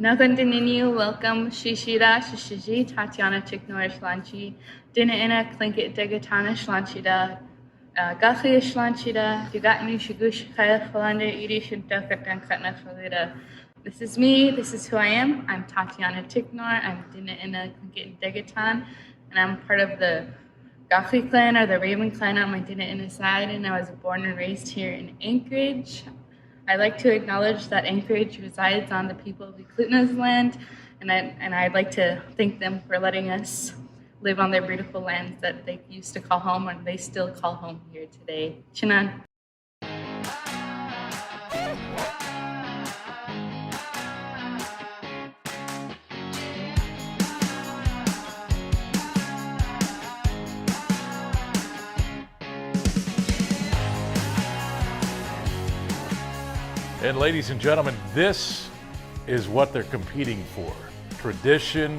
Nakandininu welcome Shishira Shishiji Tatiana Chiknor Shlanchi Dina Ina Klinket Degatana Shlanchida Gachi Shlanchida Dugatni Shigush Kaya Falanda Iri Shintokatan Katna Falida. This is me, this is who I am. I'm Tatiana Ticknor, I'm Dina Ina Klinket Degatan, and I'm part of the Gachi clan or the Raven clan on my Dina Ina side, and I was born and raised here in Anchorage. I'd like to acknowledge that Anchorage resides on the people of Eklutna's land, and I'd like to thank them for letting us live on their beautiful lands that they used to call home, and they still call home here today. Chinan. And ladies and gentlemen, this is what they're competing for. Tradition,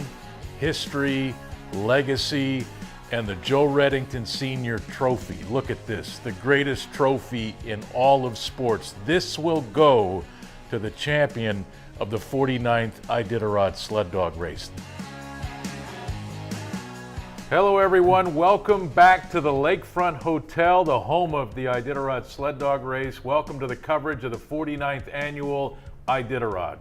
history, legacy, and the Joe Reddington Senior Trophy. Look at this, the greatest trophy in all of sports. This will go to the champion of the 49th Iditarod Sled Dog Race. Hello everyone, welcome back to the Lakefront Hotel, the home of the Iditarod Sled Dog Race. Welcome to the coverage of the 49th Annual Iditarod.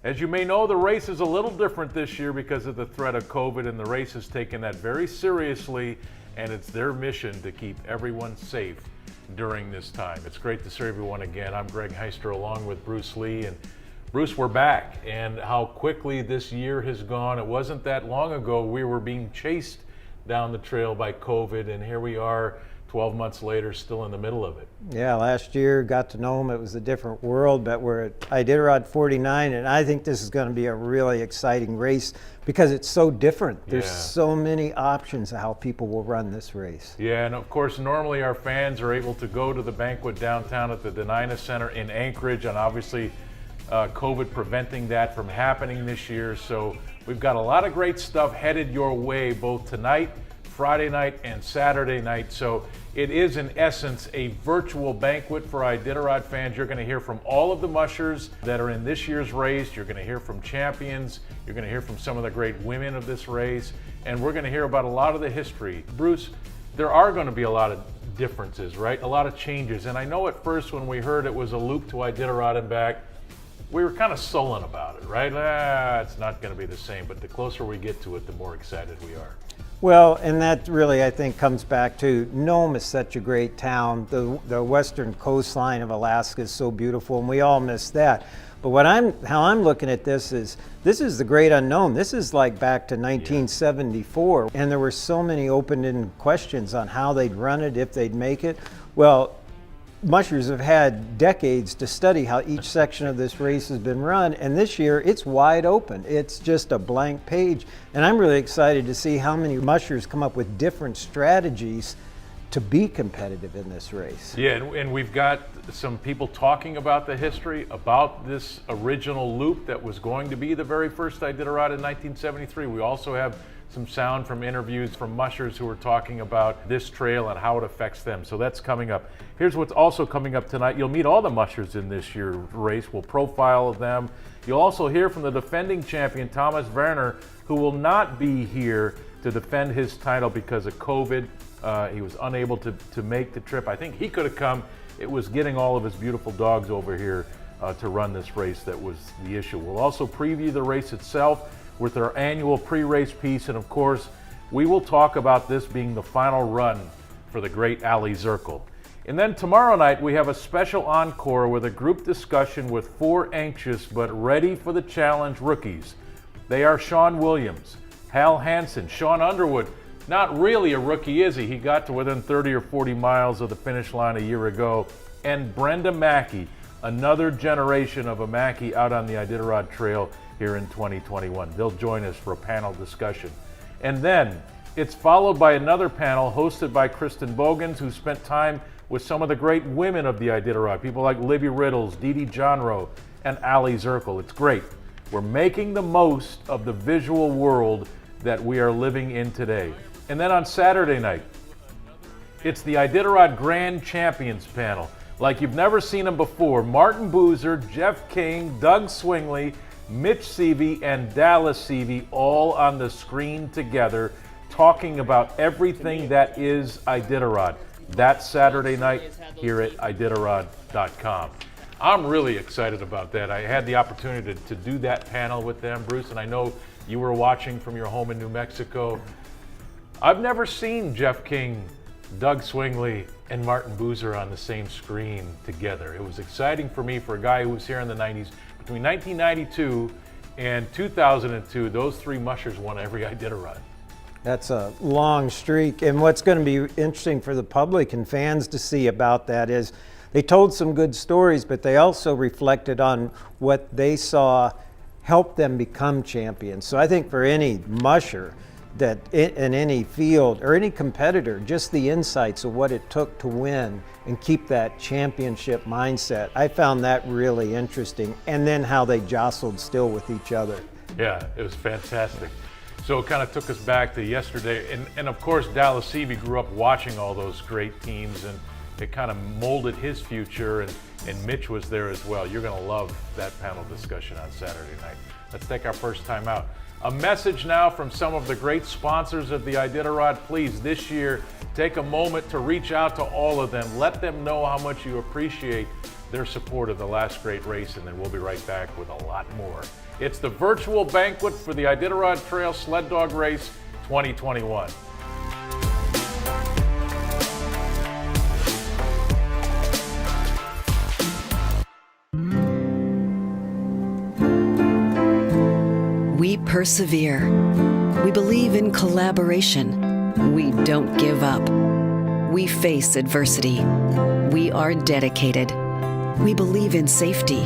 As you may know, the race is a little different this year because of the threat of COVID, and the race has taken that very seriously, and it's their mission to keep everyone safe during this time. It's great to see everyone again. I'm Greg Heister along with Bruce Lee, and Bruce, we're back, and how quickly this year has gone. It wasn't that long ago we were being chased down the trail by COVID, and here we are 12 months later still in the middle of it. Yeah, last year got to know him. It was a different world, but we're at Iditarod 49, and I think this is going to be a really exciting race because it's so different. There's so many options of how people will run this race. Yeah, and of course normally our fans are able to go to the banquet downtown at the Denina Center in Anchorage, and obviously COVID preventing that from happening this year. So we've got a lot of great stuff headed your way both tonight, Friday night, and Saturday night. So it is in essence a virtual banquet for Iditarod fans. You're going to hear from all of the mushers that are in this year's race. You're going to hear from champions. You're going to hear from some of the great women of this race. And we're going to hear about a lot of the history. Bruce, there are going to be a lot of differences, right? A lot of changes. And I know at first when we heard it was a loop to Iditarod and back, we were kind of sullen about it, right? It's not going to be the same, but the closer we get to it, the more excited we are. Well, and that really, I think, comes back to Nome is such a great town. The western coastline of Alaska is so beautiful, and we all miss that. But how I'm looking at this is the great unknown. This is like back to 1974, and there were so many open-ended questions on how they'd run it, if they'd make it. Well, mushers have had decades to study how each section of this race has been run, and this year it's wide open. It's just a blank page, and I'm really excited to see how many mushers come up with different strategies to be competitive in this race. Yeah, and we've got some people talking about the history, about this original loop that was going to be the very first Iditarod in 1973. We also have some sound from interviews from mushers who are talking about this trail and how it affects them. So that's coming up. Here's what's also coming up tonight. You'll meet all the mushers in this year's race. We'll profile them. You'll also hear from the defending champion, Thomas Werner, who will not be here to defend his title because of COVID. He was unable to make the trip. I think he could have come. It was getting all of his beautiful dogs over here to run this race that was the issue. We'll also preview the race itself with our annual pre-race piece, and of course, we will talk about this being the final run for the great Aliy Zirkle. And then tomorrow night, we have a special encore with a group discussion with 4 anxious but ready for the challenge rookies. They are Shawn Williams, Hal Hansen, Shawn Underwood, not really a rookie, is he? He got to within 30 or 40 miles of the finish line a year ago, and Brenda Mackey, another generation of a Mackey out on the Iditarod Trail here in 2021. They'll join us for a panel discussion. And then it's followed by another panel hosted by Kristen Bogans, who spent time with some of the great women of the Iditarod, people like Libby Riddles, Dee Dee Johnroe, and Aliy Zirkle. It's great. We're making the most of the visual world that we are living in today. And then on Saturday night, it's the Iditarod Grand Champions panel. Like you've never seen them before. Martin Boozer, Jeff King, Doug Swingley, Mitch Seavey and Dallas Seavey all on the screen together, talking about everything that is Iditarod. That's Saturday night here at Iditarod.com. I'm really excited about that. I had the opportunity to do that panel with them, Bruce, and I know you were watching from your home in New Mexico. I've never seen Jeff King, Doug Swingley, and Martin Boozer on the same screen together. It was exciting for me, for a guy who was here in the 90s. Between 1992 and 2002, those three mushers won every Iditarod. That's a long streak, and what's going to be interesting for the public and fans to see about that is they told some good stories, but they also reflected on what they saw help them become champions. So I think for any musher that in any field or any competitor, just the insights of what it took to win and keep that championship mindset, I found that really interesting. And then how they jostled still with each other. Yeah, it was fantastic. So it kind of took us back to yesterday. And of course, Dallas Seavey grew up watching all those great teams, and it kind of molded his future, and Mitch was there as well. You're going to love that panel discussion on Saturday night. Let's take our first time out. A message now from some of the great sponsors of the Iditarod. Please, this year, take a moment to reach out to all of them. Let them know how much you appreciate their support of the last great race, and then we'll be right back with a lot more. It's the virtual banquet for the Iditarod Trail Sled Dog Race 2021. We persevere. We believe in collaboration. We don't give up. We face adversity. We are dedicated. We believe in safety.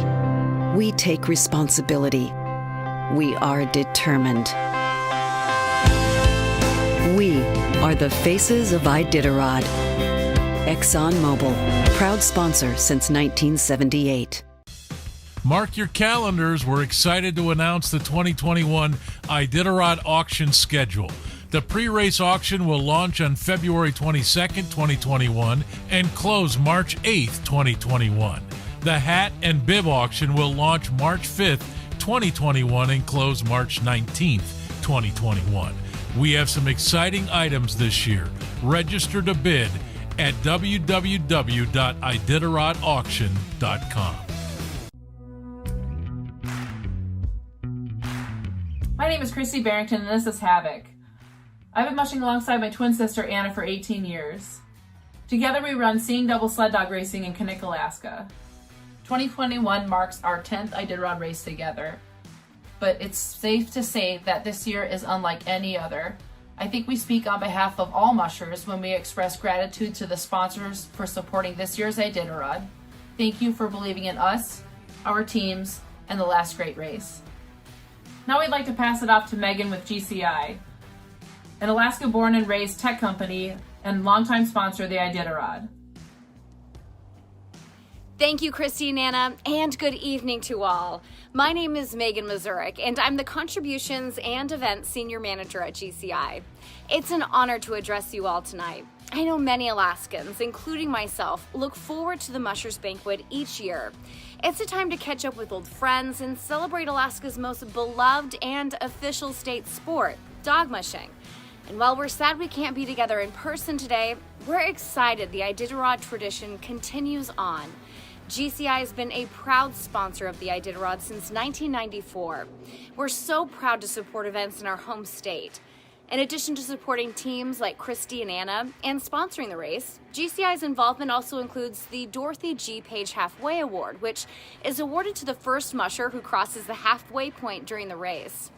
We take responsibility. We are determined. We are the faces of Iditarod. ExxonMobil, proud sponsor since 1978. Mark your calendars. We're excited to announce the 2021 Iditarod auction schedule. The pre-race auction will launch on February 22nd, 2021 and close March 8th, 2021. The hat and bib auction will launch March 5th, 2021 and close March 19th, 2021. We have some exciting items this year. Register to bid at www.iditarodauction.com. My name is Christina Barrington, and this is Havoc. I've been mushing alongside my twin sister Anna for 18 years. Together we run Seeing Double Sled Dog Racing in Kananowitz, Alaska. 2021 marks our 10th Iditarod race together, but it's safe to say that this year is unlike any other. I think we speak on behalf of all mushers when we express gratitude to the sponsors for supporting this year's Iditarod. Thank you for believing in us, our teams, and the last great race. Now we'd like to pass it off to Megan with GCI, an Alaska-born and raised tech company and longtime sponsor of the Iditarod. Thank you, Christy and Anna, and good evening to all. My name is Megan Mazurek, and I'm the Contributions and Events Senior Manager at GCI. It's an honor to address you all tonight. I know many Alaskans, including myself, look forward to the Mushers Banquet each year. It's a time to catch up with old friends and celebrate Alaska's most beloved and official state sport, dog mushing. And while we're sad we can't be together in person today, we're excited the Iditarod tradition continues on. GCI has been a proud sponsor of the Iditarod since 1994. We're so proud to support events in our home state. In addition to supporting teams like Christy and Anna and sponsoring the race, GCI's involvement also includes the Dorothy G. Page Halfway Award, which is awarded to the first musher who crosses the halfway point during the race.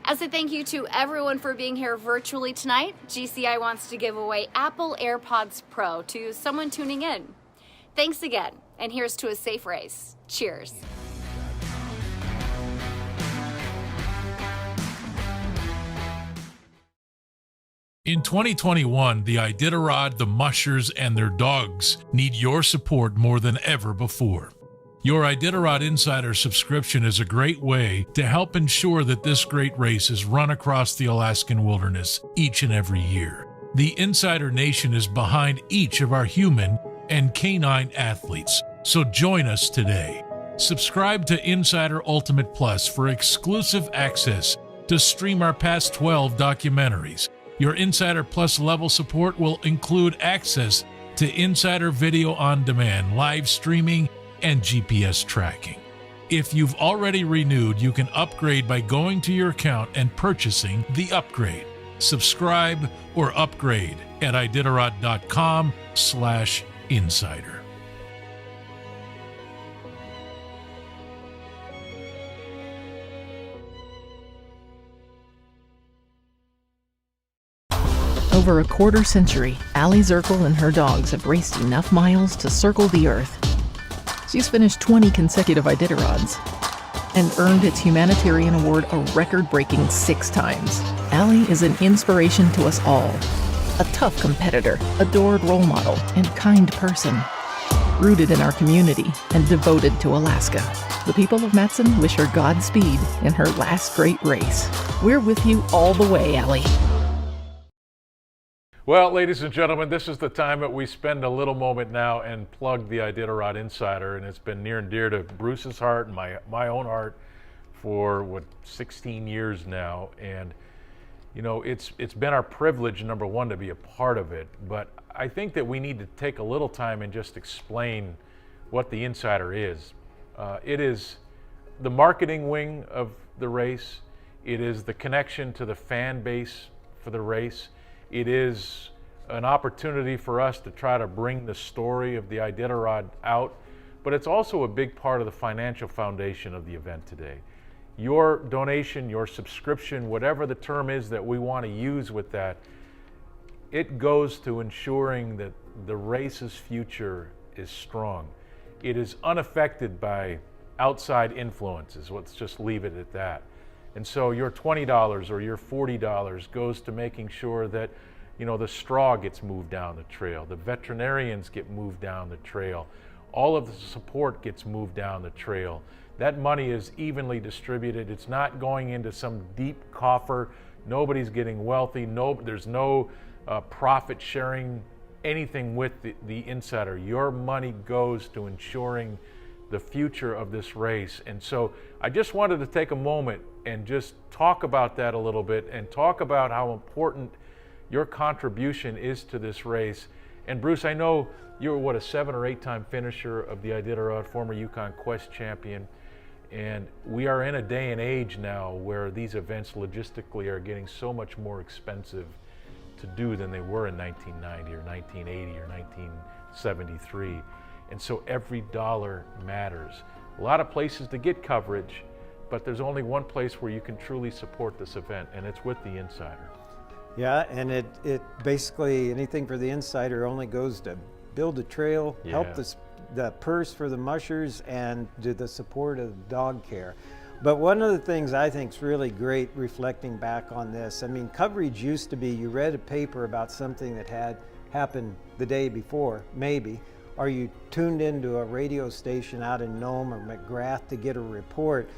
As a thank you to everyone for being here virtually tonight, GCI wants to give away Apple AirPods Pro to someone tuning in. Thanks again, and here's to a safe race. Cheers. In 2021, the Iditarod, the mushers, and their dogs need your support more than ever before. Your Iditarod Insider subscription is a great way to help ensure that this great race is run across the Alaskan wilderness each and every year. The Insider Nation is behind each of our human and canine athletes, so join us today. Subscribe to Insider Ultimate Plus for exclusive access to stream our past 12 documentaries. Your Insider Plus level support will include access to Insider Video on Demand, live streaming, and GPS tracking. If you've already renewed, you can upgrade by going to your account and purchasing the upgrade. Subscribe or upgrade at iditarod.com/insider. Over a quarter century, Aliy Zirkle and her dogs have raced enough miles to circle the Earth. She's finished 20 consecutive Iditarods and earned its humanitarian award a record-breaking 6 times. Aliy is an inspiration to us all. A tough competitor, adored role model, and kind person. Rooted in our community and devoted to Alaska. The people of Matson wish her Godspeed in her last great race. We're with you all the way, Aliy. Well, ladies and gentlemen, this is the time that we spend a little moment now and plug the Iditarod Insider, and it's been near and dear to Bruce's heart and my own heart for 16 years now. And you know, it's been our privilege, number one, to be a part of it, but I think that we need to take a little time and just explain what the Insider is. It is the marketing wing of the race. It is the connection to the fan base for the race. It is an opportunity for us to try to bring the story of the Iditarod out, but it's also a big part of the financial foundation of the event today. Your donation, your subscription, whatever the term is that we want to use with that, it goes to ensuring that the race's future is strong. It is unaffected by outside influences. Let's just leave it at that. And so your $20 or your $40 goes to making sure that, you know, the straw gets moved down the trail, the veterinarians get moved down the trail, all of the support gets moved down the trail. That money is evenly distributed. It's not going into some deep coffer. Nobody's getting wealthy. There's no profit sharing, anything with the Insider. Your money goes to ensuring the future of this race. And so I just wanted to take a moment and just talk about that a little bit and talk about how important your contribution is to this race. And Bruce, I know you were a 7 or 8 time finisher of the Iditarod, former Yukon Quest champion. And we are in a day and age now where these events logistically are getting so much more expensive to do than they were in 1990 or 1980 or 1973. And so every dollar matters. A lot of places to get coverage, but there's only one place where you can truly support this event, and it's with the Insider. Yeah, and it basically, anything for the Insider only goes to build a trail, help the purse for the mushers, and do the support of dog care. But one of the things I think is really great reflecting back on this, I mean, coverage used to be you read a paper about something that had happened the day before, maybe, or you tuned into a radio station out in Nome or McGrath to get a report.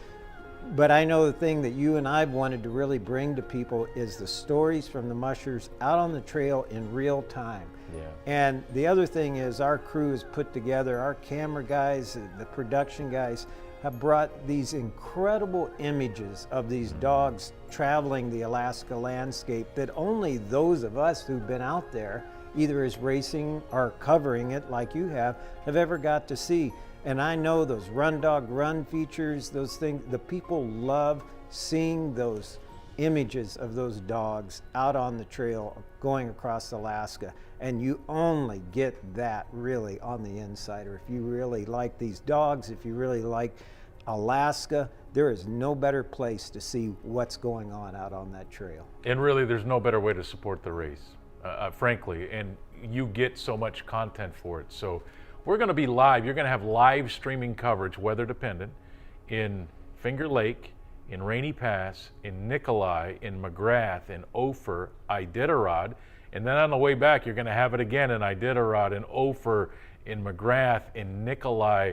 But I know the thing that you and I've wanted to really bring to people is the stories from the mushers out on the trail in real time. Yeah. And the other thing is our crew is put together, our camera guys, the production guys have brought these incredible images of these dogs traveling the Alaska landscape that only those of us who've been out there, either as racing or covering it like you have ever got to see. And I know those Run Dog Run features, those things, the people love seeing those images of those dogs out on the trail going across Alaska. And you only get that really on the Insider. If you really like these dogs, if you really like Alaska, there is no better place to see what's going on out on that trail. And really, there's no better way to support the race, frankly, and you get so much content for it. So we're going to be live. You're going to have live streaming coverage, weather dependent, in Finger Lake, in Rainy Pass, in Nikolai, in McGrath, in Ophir, Iditarod, and then on the way back, you're going to have it again in Iditarod, in Ophir, in McGrath, in Nikolai,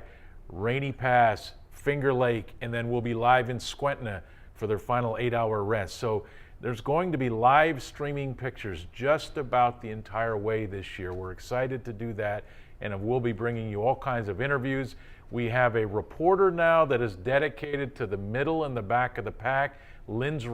Rainy Pass, Finger Lake, and then we'll be live in Skwentna for their final 8-hour rest. So there's going to be live streaming pictures just about the entire way this year. We're excited to do that, and we'll be bringing you all kinds of interviews. We have a reporter now that is dedicated to the middle and the back of the pack. Liz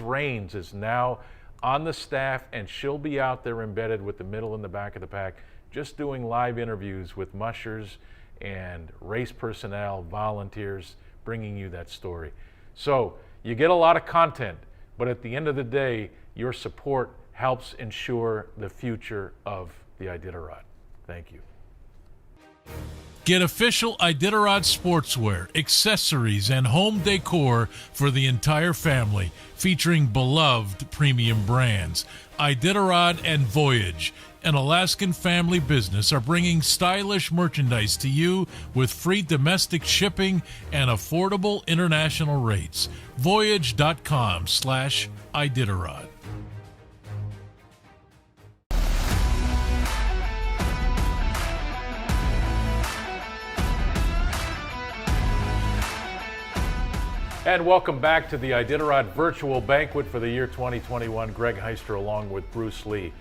Raines is now on the staff, and she'll be out there embedded with the middle and the back of the pack, just doing live interviews with mushers and race personnel, volunteers, bringing you that story. So you get a lot of content, but at the end of the day, your support helps ensure the future of the Iditarod. Thank you. Get official Iditarod sportswear, accessories, and home decor for the entire family, featuring beloved premium brands. Iditarod and Voyage, an Alaskan family business, are bringing stylish merchandise to you with free domestic shipping and affordable international rates. Voyage.com/Iditarod. And welcome back to the Iditarod Virtual Banquet for the year 2021. Greg Heister along with Bruce Lee.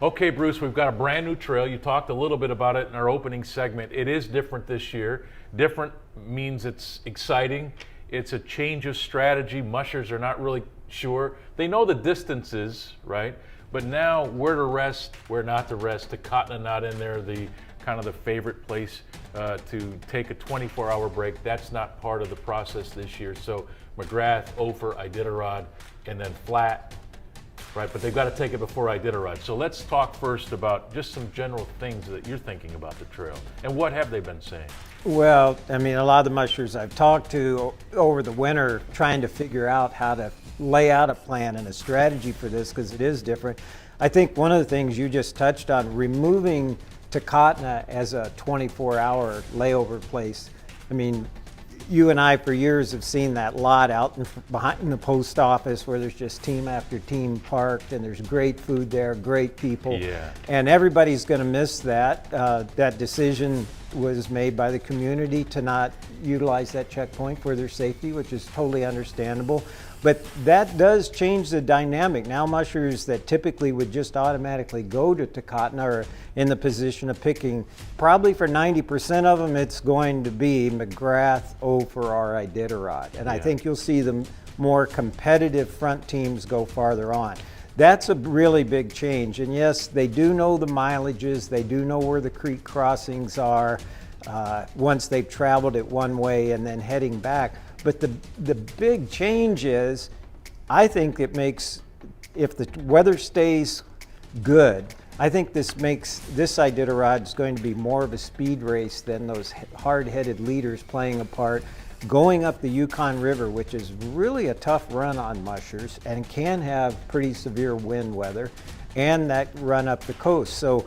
Okay, Bruce, we've got a brand new trail. You talked a little bit about it in our opening segment. It is different this year. Different means it's exciting. It's a change of strategy. Mushers are not really sure. They know the distances, right? But now where to rest, where not to rest. Takotna not in there, the kind of the favorite place to take a 24-hour break. That's not part of the process this year. So McGrath, Ophir, Iditarod, and then flat, right? But they've got to take it before Iditarod. So let's talk first about just some general things that you're thinking about the trail. And what have they been saying? Well, I mean, a lot of the mushers I've talked to over the winter trying to figure out how to lay out a plan and a strategy for this, because it is different. I think one of the things you just touched on, removing Takotna as a 24-hour layover place. I mean, you and I for years have seen that lot out behind the post office where there's just team after team parked, and there's great food there, great people. Yeah. And everybody's going to miss that. That decision was made by the community to not utilize that checkpoint for their safety, which is totally understandable. But that does change the dynamic. Now mushers that typically would just automatically go to Takotna are in the position of picking, probably for 90% of them, it's going to be McGrath, Ophir, or Iditarod. And I think you'll see the more competitive front teams go farther on. That's a really big change. And yes, they do know the mileages, they do know where the creek crossings are once they've traveled it one way and then heading back. But the big change is, I think it makes, if the weather stays good, I think this makes this Iditarod is going to be more of a speed race than those hard-headed leaders playing a part. Going up the Yukon River, which is really a tough run on mushers and can have pretty severe wind weather, and that run up the coast. So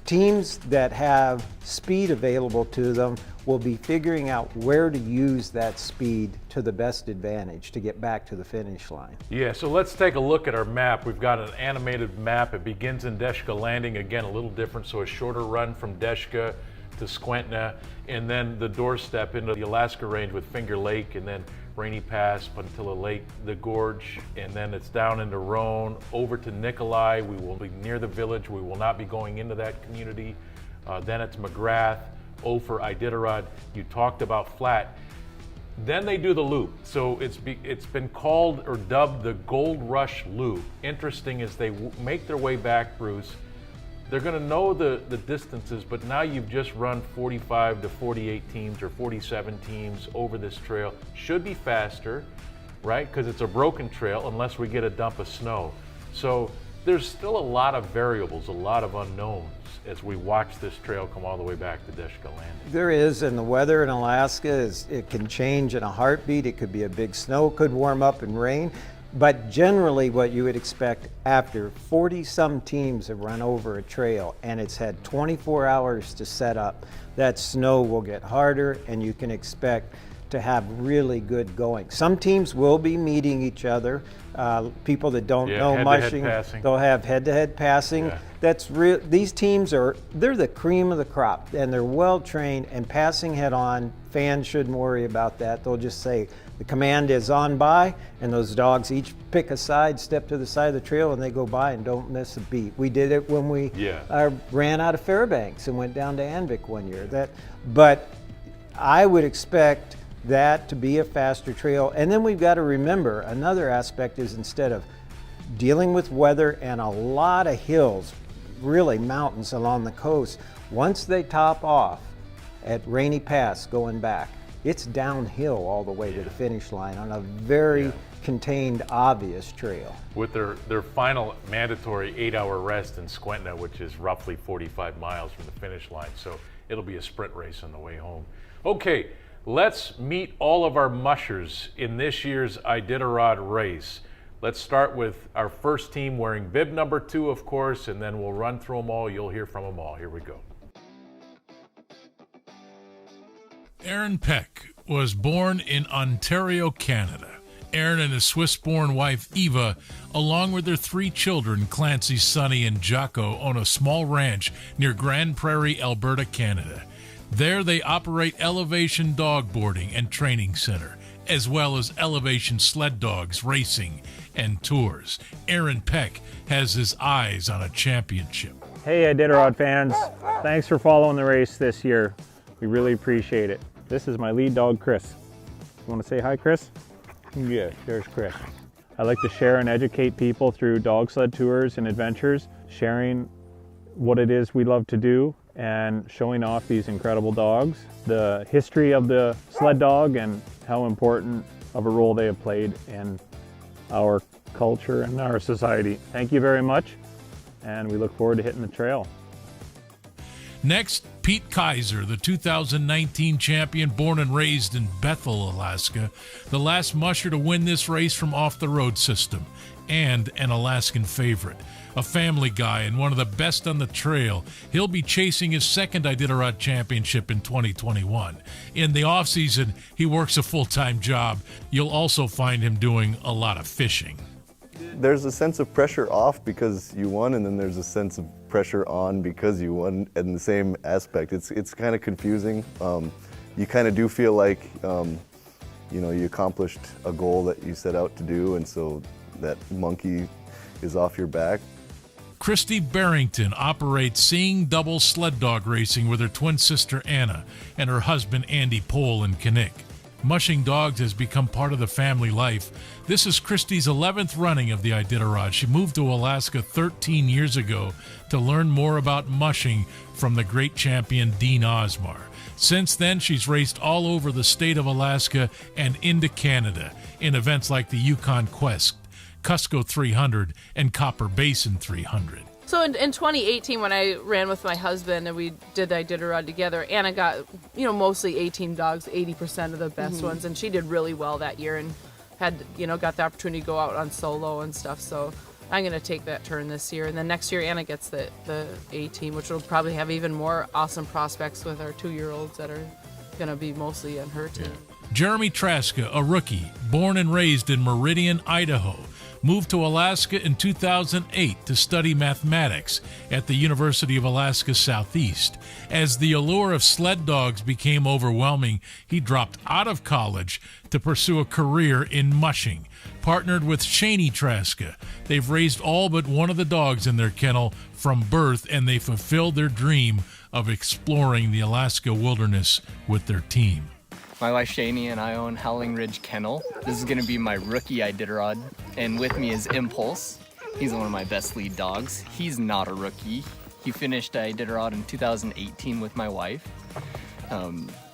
teams that have speed available to them will be figuring out where to use that speed to the best advantage to get back to the finish line. Yeah, so let's take a look at our map. We've got an animated map. It begins in Deshka Landing, again, a little different, so a shorter run from Deshka to Squentna, and then the doorstep into the Alaska Range with Finger Lake, and then Rainy Pass, Puntilla Lake, the Gorge, and then it's down into Roan, over to Nikolai. We will be near the village. We will not be going into that community. Then it's McGrath, Ophir, Iditarod. You talked about flat. Then they do the loop. So it's been called or dubbed the Gold Rush Loop. Interesting as they make their way back, Bruce, they're going to know the distances, but now you've just run 45 to 48 teams or 47 teams over this trail. Should be faster, right? Because it's a broken trail unless we get a dump of snow. So there's still a lot of variables, a lot of unknowns as we watch this trail come all the way back to Deshka Landing. There is, and the weather in Alaska it can change in a heartbeat. It could be a big snow, could warm up and rain. But generally what you would expect after 40-some teams have run over a trail and it's had 24 hours to set up, that snow will get harder and you can expect to have really good going. Some teams will be meeting each other. People that don't know mushing, they'll have head-to-head passing. Yeah. That's real. These teams they're the cream of the crop, and they're well trained and passing head-on. Fans shouldn't worry about that. They'll just say the command is on by, and those dogs each pick a side, step to the side of the trail, and they go by and don't miss a beat. We did it when we ran out of Fairbanks and went down to Anvik one year. But I would expect that to be a faster trail. And then we've got to remember another aspect is instead of dealing with weather and a lot of hills, really mountains along the coast, once they top off at Rainy Pass going back, it's downhill all the way to the finish line on a very contained, obvious trail. With their final mandatory 8-hour rest in Squentna, which is roughly 45 miles from the finish line. So it'll be a sprint race on the way home. Okay, let's meet all of our mushers in this year's Iditarod race. Let's start with our first team wearing bib number 2, of course, and then we'll run through them all. You'll hear from them all. Here we go. Aaron Peck was born in Ontario, Canada. Aaron and his Swiss-born wife, Eva, along with their 3 children, Clancy, Sonny, and Jacko, own a small ranch near Grande Prairie, Alberta, Canada. There they operate Elevation Dog Boarding and Training Center, as well as Elevation Sled Dogs, Racing, and Tours. Aaron Peck has his eyes on a championship. Hey Iditarod fans, thanks for following the race this year. We really appreciate it. This is my lead dog, Chris. You want to say hi, Chris? Yeah, there's Chris. I like to share and educate people through dog sled tours and adventures, sharing what it is we love to do and showing off these incredible dogs, the history of the sled dog and how important of a role they have played in our culture and our society. Thank you very much, and we look forward to hitting the trail. Next, Pete Kaiser, the 2019 champion, born and raised in Bethel, Alaska, the last musher to win this race from Off the Road System, and an Alaskan favorite. A family guy and one of the best on the trail, he'll be chasing his second Iditarod championship in 2021. In the off-season, he works a full-time job. You'll also find him doing a lot of fishing. There's a sense of pressure off because you won, and then there's a sense of pressure on because you won in the same aspect. It's kind of confusing. You kind of do feel like you accomplished a goal that you set out to do, and so that monkey is off your back. Christy Barrington operates Seeing Double Sled Dog Racing with her twin sister Anna and her husband Andy Pohl in Kinnick. Mushing dogs has become part of the family life. This is Christy's 11th running of the Iditarod. She moved to Alaska 13 years ago to learn more about mushing from the great champion Dean Osmar. Since then, she's raced all over the state of Alaska and into Canada in events like the Yukon Quest, Cusco 300, and Copper Basin 300. So in 2018, when I ran with my husband and we did Iditarod together, Anna got, mostly 18 dogs, 80% of the best ones, and she did really well that year and had, got the opportunity to go out on solo and stuff. So I'm going to take that turn this year. And then next year, Anna gets the A team, which will probably have even more awesome prospects with our 2-year-olds that are going to be mostly on her team. Jeremy Traska, a rookie, born and raised in Meridian, Idaho, moved to Alaska in 2008 to study mathematics at the University of Alaska Southeast. As the allure of sled dogs became overwhelming, he dropped out of college to pursue a career in mushing. Partnered with Shaney Traska, they've raised all but one of the dogs in their kennel from birth, and they fulfilled their dream of exploring the Alaska wilderness with their team. My wife Shani and I own Howling Ridge Kennel. This is gonna be my rookie Iditarod, and with me is Impulse. He's one of my best lead dogs. He's not a rookie. He finished Iditarod in 2018 with my wife.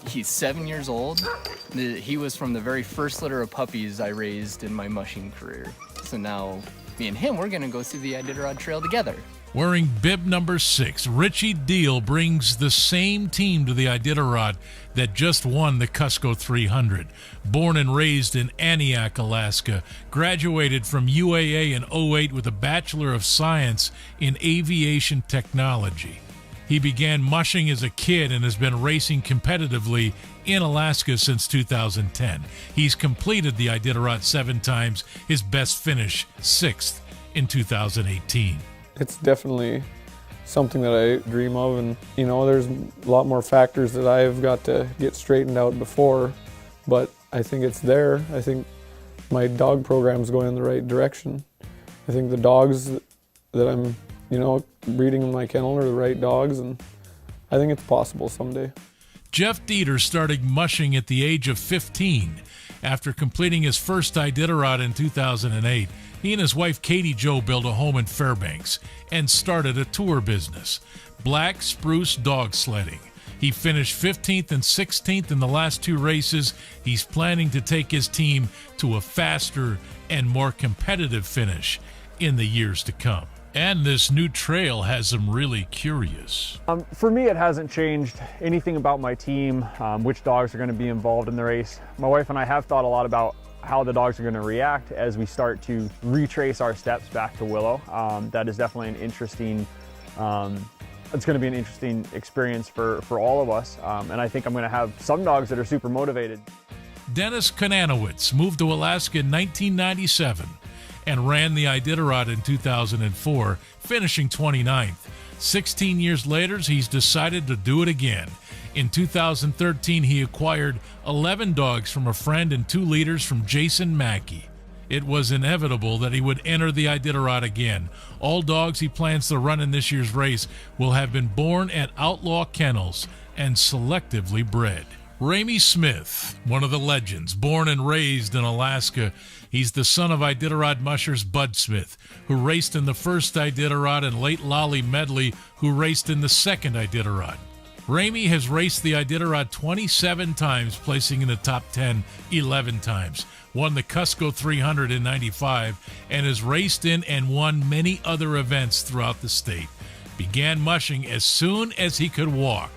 He's 7 years old. He was from the very first litter of puppies I raised in my mushing career. So now, me and him, we're gonna go through the Iditarod Trail together. Wearing bib number 6, Richie Diehl brings the same team to the Iditarod that just won the Cusco 300. Born and raised in Aniak, Alaska, graduated from UAA in 2008 with a Bachelor of Science in Aviation Technology. He began mushing as a kid and has been racing competitively in Alaska since 2010. He's completed the Iditarod 7 times, his best finish 6th in 2018. It's definitely something that I dream of, and there's a lot more factors that I've got to get straightened out before, but I think it's there. I think my dog program's going in the right direction. I think the dogs that I'm, breeding in my kennel are the right dogs, and I think it's possible someday. Jeff Dieter started mushing at the age of 15. After completing his first Iditarod in 2008, he and his wife Katie Jo built a home in Fairbanks and started a tour business, Black Spruce Dog Sledding. He finished 15th and 16th in the last 2 races. He's planning to take his team to a faster and more competitive finish in the years to come. And this new trail has them really curious. For me, it hasn't changed anything about my team, which dogs are going to be involved in the race. My wife and I have thought a lot about how the dogs are going to react as we start to retrace our steps back to Willow. That is definitely an interesting, it's going to be an interesting experience for all of us. And I think I'm going to have some dogs that are super motivated. Dennis Kananowitz moved to Alaska in 1997 and ran the Iditarod in 2004, finishing 29th. 16 years later, he's decided to do it again. In 2013, he acquired 11 dogs from a friend and 2 leaders from Jason Mackey. It was inevitable that he would enter the Iditarod again. All dogs he plans to run in this year's race will have been born at outlaw kennels and selectively bred. Ramey Smith, one of the legends, born and raised in Alaska. He's the son of Iditarod mushers Bud Smith, who raced in the first Iditarod, and late Lolly Medley, who raced in the second Iditarod. Ramey has raced the Iditarod 27 times, placing in the top 10 11 times. Won the Cusco 300 in '95, and has raced in and won many other events throughout the state. Began mushing as soon as he could walk,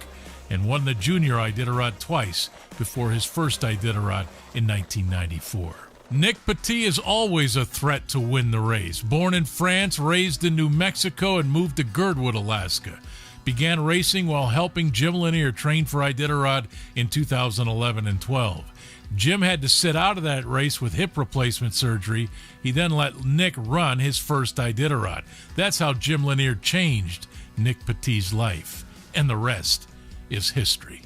and won the junior Iditarod twice before his first Iditarod in 1994. Nick Petit is always a threat to win the race. Born in France, raised in New Mexico, and moved to Girdwood, Alaska. Began racing while helping Jim Lanier train for Iditarod in 2011 and 12. Jim had to sit out of that race with hip replacement surgery. He then let Nick run his first Iditarod. That's how Jim Lanier changed Nick Petit's life. And the rest is history.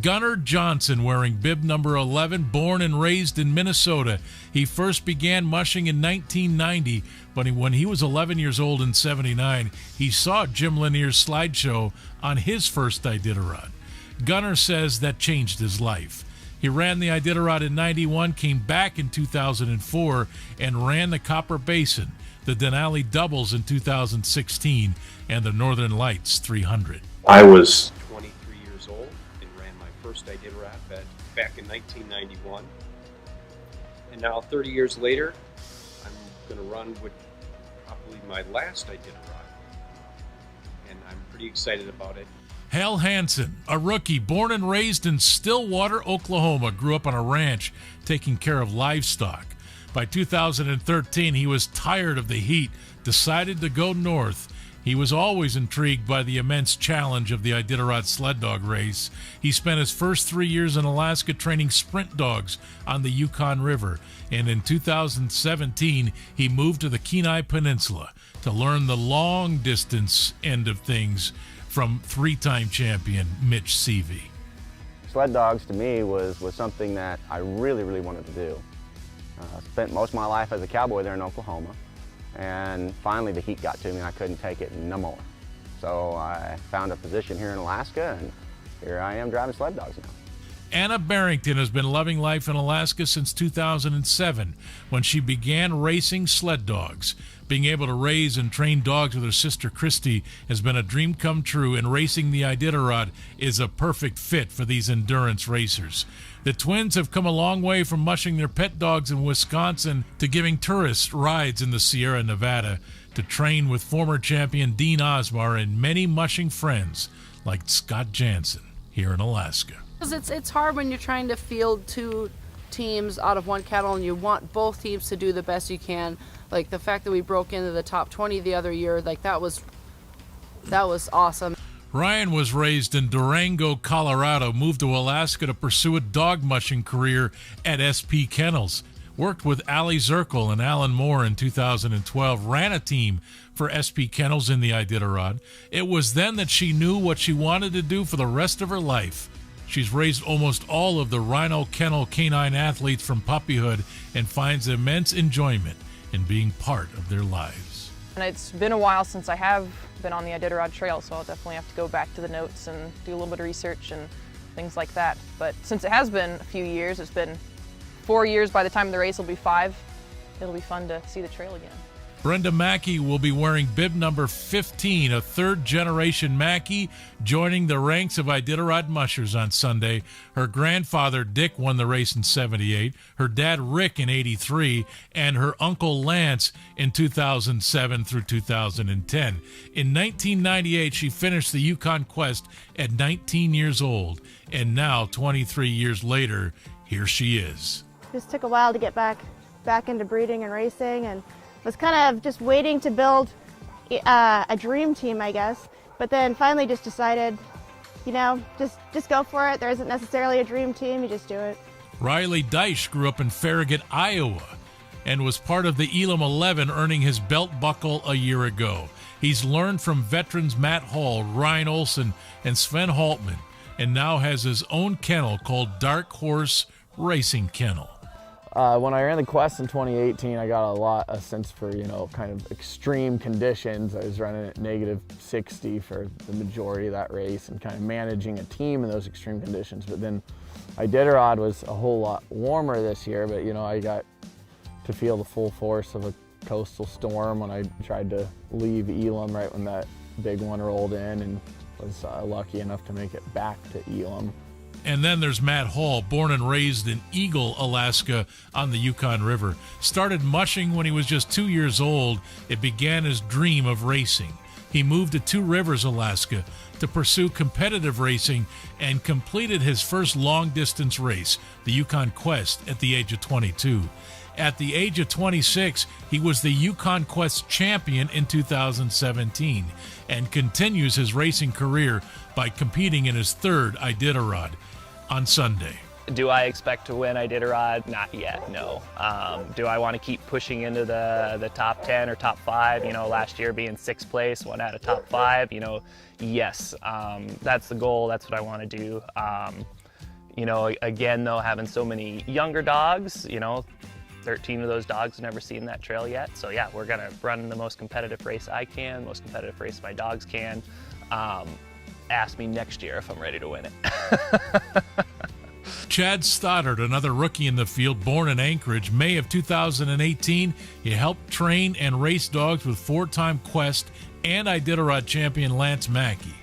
Gunnar Johnson, wearing bib number 11, born and raised in Minnesota. He first began mushing in 1990, but when he was 11 years old in '79, he saw Jim Lanier's slideshow on his first Iditarod. Gunnar says that changed his life. He ran the Iditarod in '91, came back in 2004, and ran the Copper Basin, the Denali Doubles in 2016, and the Northern Lights 300. I was 23 years old and ran my first Iditarod back in 1991. And now 30 years later, I'm going to run with probably my last Iditarod. And I'm pretty excited about it. Hal Hansen, a rookie born and raised in Stillwater, Oklahoma, grew up on a ranch taking care of livestock. By 2013, he was tired of the heat, decided to go north. He was always intrigued by the immense challenge of the Iditarod sled dog race. He spent his first 3 years in Alaska training sprint dogs on the Yukon River, and in 2017, he moved to the Kenai Peninsula to learn the long-distance end of things from 3-time champion Mitch Seavey. Sled dogs to me was something that I really wanted to do. I spent most of my life as a cowboy there in Oklahoma, and finally the heat got to me and I couldn't take it no more. So I found a position here in Alaska, and here I am driving sled dogs now. Anna Barrington has been loving life in Alaska since 2007, when she began racing sled dogs. Being able to raise and train dogs with her sister Christy has been a dream come true, and racing the Iditarod is a perfect fit for these endurance racers. The twins have come a long way from mushing their pet dogs in Wisconsin to giving tourists rides in the Sierra Nevada, to train with former champion Dean Osmar and many mushing friends like Scott Jansen here in Alaska. It's hard when you're trying to field 2 teams out of 1 kennel and you want both teams to do the best you can. Like the fact that we broke into the top 20 the other year, like that was awesome. Ryan was raised in Durango, Colorado, moved to Alaska to pursue a dog mushing career at SP Kennels. Worked with Aliy Zirkle and Alan Moore in 2012, ran a team for SP Kennels in the Iditarod. It was then that she knew what she wanted to do for the rest of her life. She's raised almost all of the Rhino Kennel canine athletes from puppyhood and finds immense enjoyment in being part of their lives. And it's been a while since I have been on the Iditarod Trail, so I'll definitely have to go back to the notes and do a little bit of research and things like that. But since it has been a few years, it's been 4 years, by the time the race will be 5, it'll be fun to see the trail again. Brenda Mackey will be wearing bib number 15, a third-generation Mackey, joining the ranks of Iditarod mushers on Sunday. Her grandfather, Dick, won the race in '78, her dad, Rick, in '83, and her uncle, Lance, in 2007 through 2010. In 1998, she finished the Yukon Quest at 19 years old, and now, 23 years later, here she is. Just took a while to get back into breeding and racing, and was kind of just waiting to build a dream team, I guess. But then finally just decided, you know, just go for it. There isn't necessarily a dream team, you just do it. Riley Deich grew up in Farragut, Iowa, and was part of the Elam 11, earning his belt buckle a year ago. He's learned from veterans Matt Hall, Ryan Olson, and Sven Haltman, and now has his own kennel called Dark Horse Racing Kennel. When I ran the Quest in 2018, I got a sense for, you know, kind of extreme conditions. I was running at -60 for the majority of that race and kind of managing a team in those extreme conditions. But then Iditarod was a whole lot warmer this year, but, you know, I got to feel the full force of a coastal storm when I tried to leave Elam right when that big one rolled in, and was lucky enough to make it back to Elam. And then there's Matt Hall, born and raised in Eagle, Alaska, on the Yukon River. Started mushing when he was just 2 years old. It began his dream of racing. He moved to Two Rivers, Alaska, to pursue competitive racing and completed his first long-distance race, the Yukon Quest, at the age of 22. At the age of 26, he was the Yukon Quest champion in 2017 and continues his racing career by competing in his third Iditarod on Sunday. Do I expect to win Iditarod? Not yet, no. Do I want to keep pushing into the top 10 or top 5? You know, last year being 6th place, one out of top 5, you know, yes. That's the goal, that's what I want to do. You know, again, though, having so many younger dogs, you know, 13 of those dogs have never seen that trail yet. So yeah, we're gonna run the most competitive race I can, most competitive race my dogs can. Ask me next year if I'm ready to win it. Chad Stoddard, another rookie in the field, born in Anchorage, May of 2018. He helped train and race dogs with 4-time Quest and Iditarod champion Lance Mackey.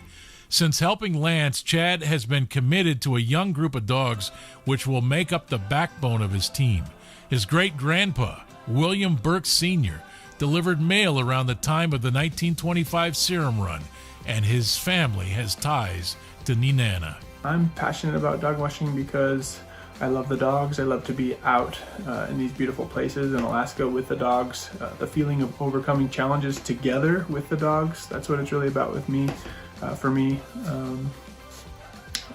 Since helping Lance, Chad has been committed to a young group of dogs which will make up the backbone of his team. His great-grandpa, William Burke Sr., delivered mail around the time of the 1925 Serum Run, and his family has ties to Nenana. I'm passionate about dog mushing because I love the dogs. I love to be out in these beautiful places in Alaska with the dogs. The feeling of overcoming challenges together with the dogs, that's what it's really about with me. For me,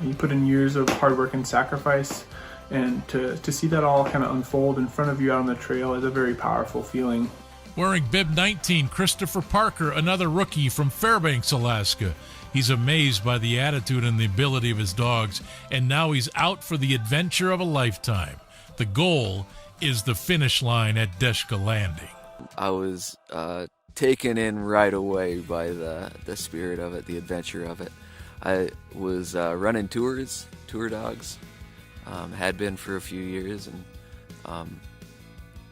you put in years of hard work and sacrifice, and to see that all kind of unfold in front of you out on the trail is a very powerful feeling. Wearing bib 19, Christopher Parker, another rookie from Fairbanks, Alaska. He's amazed by the attitude and the ability of his dogs, and now he's out for the adventure of a lifetime. The goal is the finish line at Deshka Landing. I was taken in right away by the spirit of it, the adventure of it. I was running tour dogs, had been for a few years, and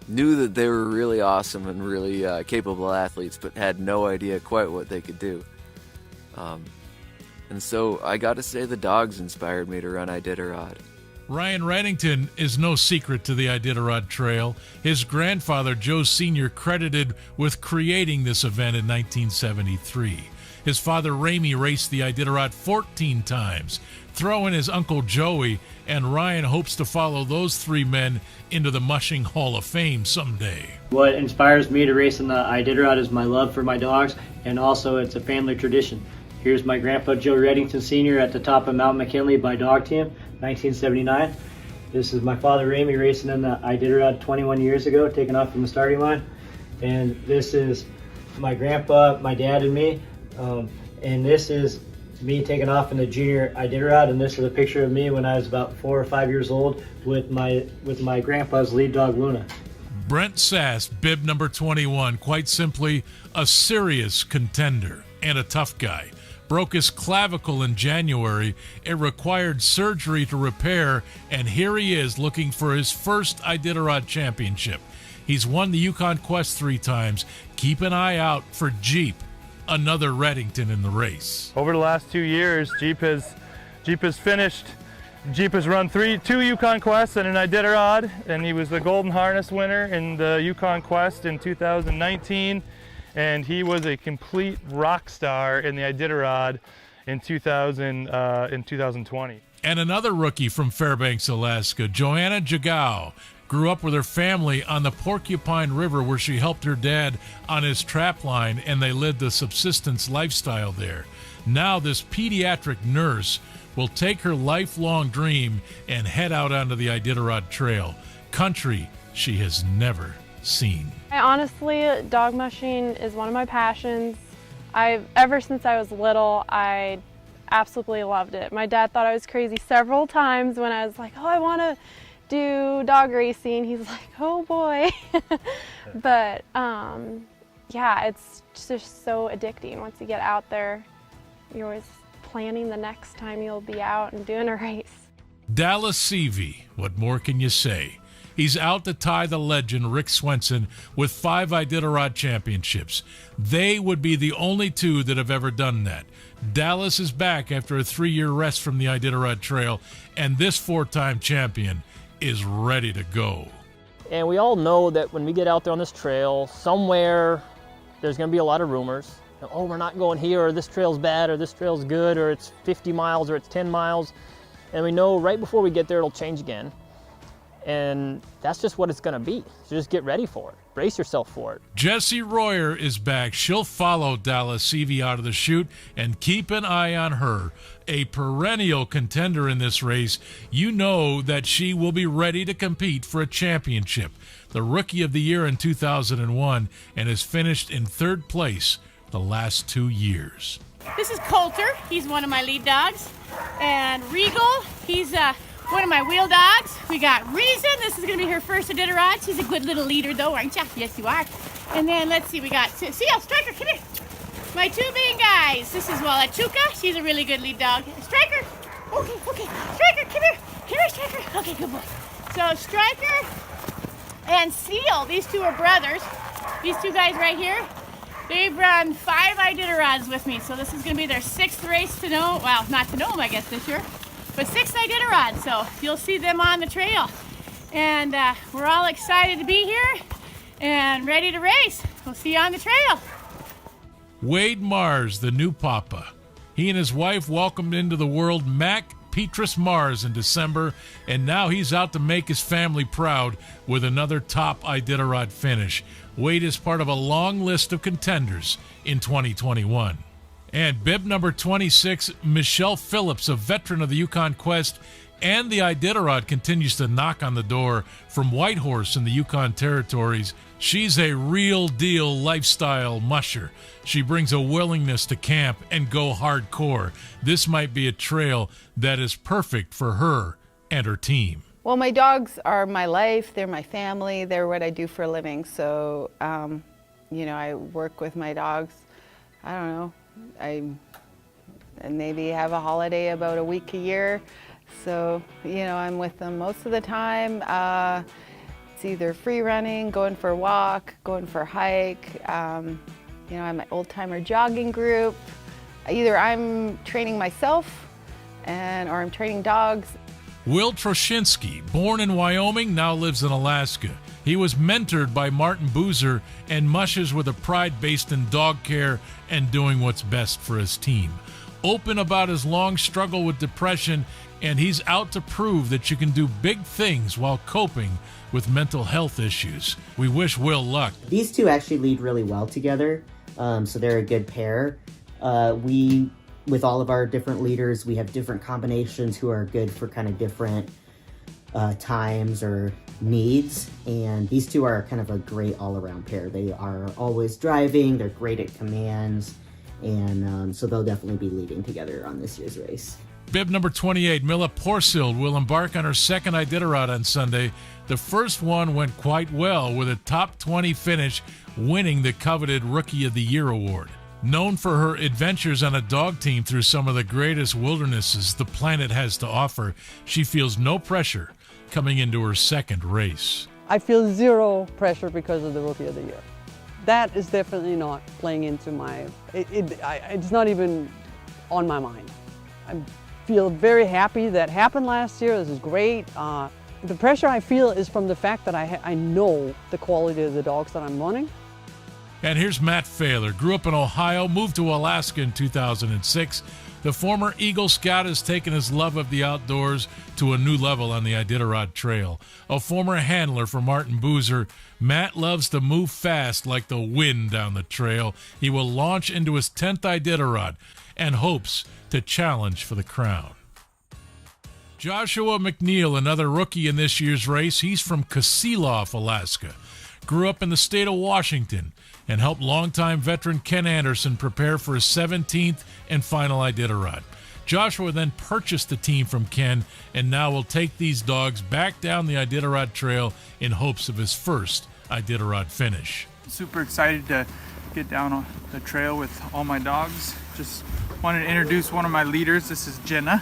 knew that they were really awesome and really capable athletes, but had no idea quite what they could do. And so I got to say the dogs inspired me to run Iditarod. Ryan Reddington is no secret to the Iditarod Trail. His grandfather, Joe Sr., credited with creating this event in 1973. His father, Ramey, raced the Iditarod 14 times. Throw in his Uncle Joey, and Ryan hopes to follow those 3 men into the Mushing Hall of Fame someday. What inspires me to race in the Iditarod is my love for my dogs, and also it's a family tradition. Here's my grandpa, Joe Reddington Sr., at the top of Mount McKinley by dog team, 1979. This is my father, Ramey, racing in the Iditarod 21 years ago, taking off from the starting line. And this is my grandpa, my dad, and me. And this is me taking off in the junior Iditarod, and this is a picture of me when I was about 4 or 5 years old with my grandpa's lead dog, Luna. Brent Sass, bib number 21, quite simply a serious contender and a tough guy. Broke his clavicle in January. It required surgery to repair, and here he is looking for his first Iditarod championship. He's won the Yukon Quest 3 times. Keep an eye out for Jeep, another Reddington in the race. Over the last 2 years, Jeep has run two Yukon Quests and an Iditarod, and he was the Golden Harness winner in the Yukon Quest in 2019, and he was a complete rock star in the Iditarod in 2020. And another rookie from Fairbanks, Alaska, Joanna Jagao, grew up with her family on the Porcupine River, where she helped her dad on his trap line, and they lived a subsistence lifestyle there. Now this pediatric nurse will take her lifelong dream and head out onto the Iditarod Trail, country she has never seen. Honestly, dog mushing is one of my passions. Ever since I was little, I absolutely loved it. My dad thought I was crazy several times when I was like, oh, I want to do dog racing. He's like, oh boy. But yeah, it's just so addicting. Once you get out there, you're always planning the next time you'll be out and doing a race. Dallas Seavey, what more can you say? He's out to tie the legend Rick Swenson with 5 Iditarod championships. They would be the only 2 that have ever done that. Dallas is back after a 3-year rest from the Iditarod Trail, and this 4-time champion is ready to go. And we all know that when we get out there on this trail, somewhere there's going to be a lot of rumors. Oh, we're not going here, or this trail's bad, or this trail's good, or it's 50 miles, or it's 10 miles. And we know right before we get there, it'll change again. And that's just what it's going to be. So just get ready for it. Brace yourself for it. Jessie Royer is back. She'll follow Dallas Seavey out of the chute, and keep an eye on her. A perennial contender in this race. You know that she will be ready to compete for a championship. The Rookie of the Year in 2001, and has finished in 3rd place the last 2 years. This is Coulter. He's one of my lead dogs. And Regal, he's one of my wheel dogs. We got Reason. This is going to be her first Iditarod. She's a good little leader, though, aren't you? Yes, you are. And then, let's see, we got Seal, Striker, come here. My 2 main guys. This is Chuka. She's a really good lead dog. Striker. Okay. Striker, come here. Come here, Striker. Okay, good boy. So, Striker and Seal, these 2 are brothers. These 2 guys right here. They've run 5 Iditarods with me, so this is going to be their 6th race to know. Well, not to know them, I guess, this year, but 6 Iditarods. So you'll see them on the trail, and we're all excited to be here and ready to race. We'll see you on the trail. Wade Mars, the new papa. He and his wife welcomed into the world Mac Petrus Mars in December, and now he's out to make his family proud with another top Iditarod finish. Wade is part of a long list of contenders in 2021. And bib number 26, Michelle Phillips, a veteran of the Yukon Quest and the Iditarod, continues to knock on the door from Whitehorse in the Yukon Territories. She's a real deal lifestyle musher. She brings a willingness to camp and go hardcore. This might be a trail that is perfect for her and her team. Well, my dogs are my life, they're my family, they're what I do for a living. So, you know, I work with my dogs. I don't know, I maybe have a holiday about a week a year. So, you know, I'm with them most of the time. It's either free running, going for a walk, going for a hike. You know, I'm an old-timer jogging group. Either I'm training myself or I'm training dogs. Will Truschinsky, born in Wyoming, now lives in Alaska. He was mentored by Martin Boozer and mushes with a pride based in dog care and doing what's best for his team. Open about his long struggle with depression, and he's out to prove that you can do big things while coping with mental health issues. We wish Will luck. These 2 actually lead really well together, so they're a good pair. With all of our different leaders, we have different combinations who are good for kind of different times or needs, and these 2 are kind of a great all-around pair. They are always driving, they're great at commands, and so they'll definitely be leading together on this year's race. Bib number 28, Milla Porsild, will embark on her second Iditarod on Sunday. The first one went quite well with a top 20 finish, winning the coveted Rookie of the Year award. Known for her adventures on a dog team through some of the greatest wildernesses the planet has to offer, she feels no pressure coming into her second race. I feel zero pressure because of the Rookie of the Year. That is definitely not playing into my, it's not even on my mind. I feel very happy that happened last year. This is great. The pressure I feel is from the fact that I know the quality of the dogs that I'm running. And here's Matt Failer. Grew up in Ohio, moved to Alaska in 2006. The former Eagle Scout has taken his love of the outdoors to a new level on the Iditarod Trail. A former handler for Martin Boozer, Matt loves to move fast like the wind down the trail. He will launch into his 10th Iditarod and hopes to challenge for the crown. Joshua McNeil, another rookie in this year's race. He's from Kasilof, Alaska. Grew up in the state of Washington and helped longtime veteran Ken Anderson prepare for his 17th and final Iditarod. Joshua then purchased the team from Ken and now will take these dogs back down the Iditarod Trail in hopes of his first Iditarod finish. Super excited to get down on the trail with all my dogs. Just wanted to introduce one of my leaders. This is Jenna.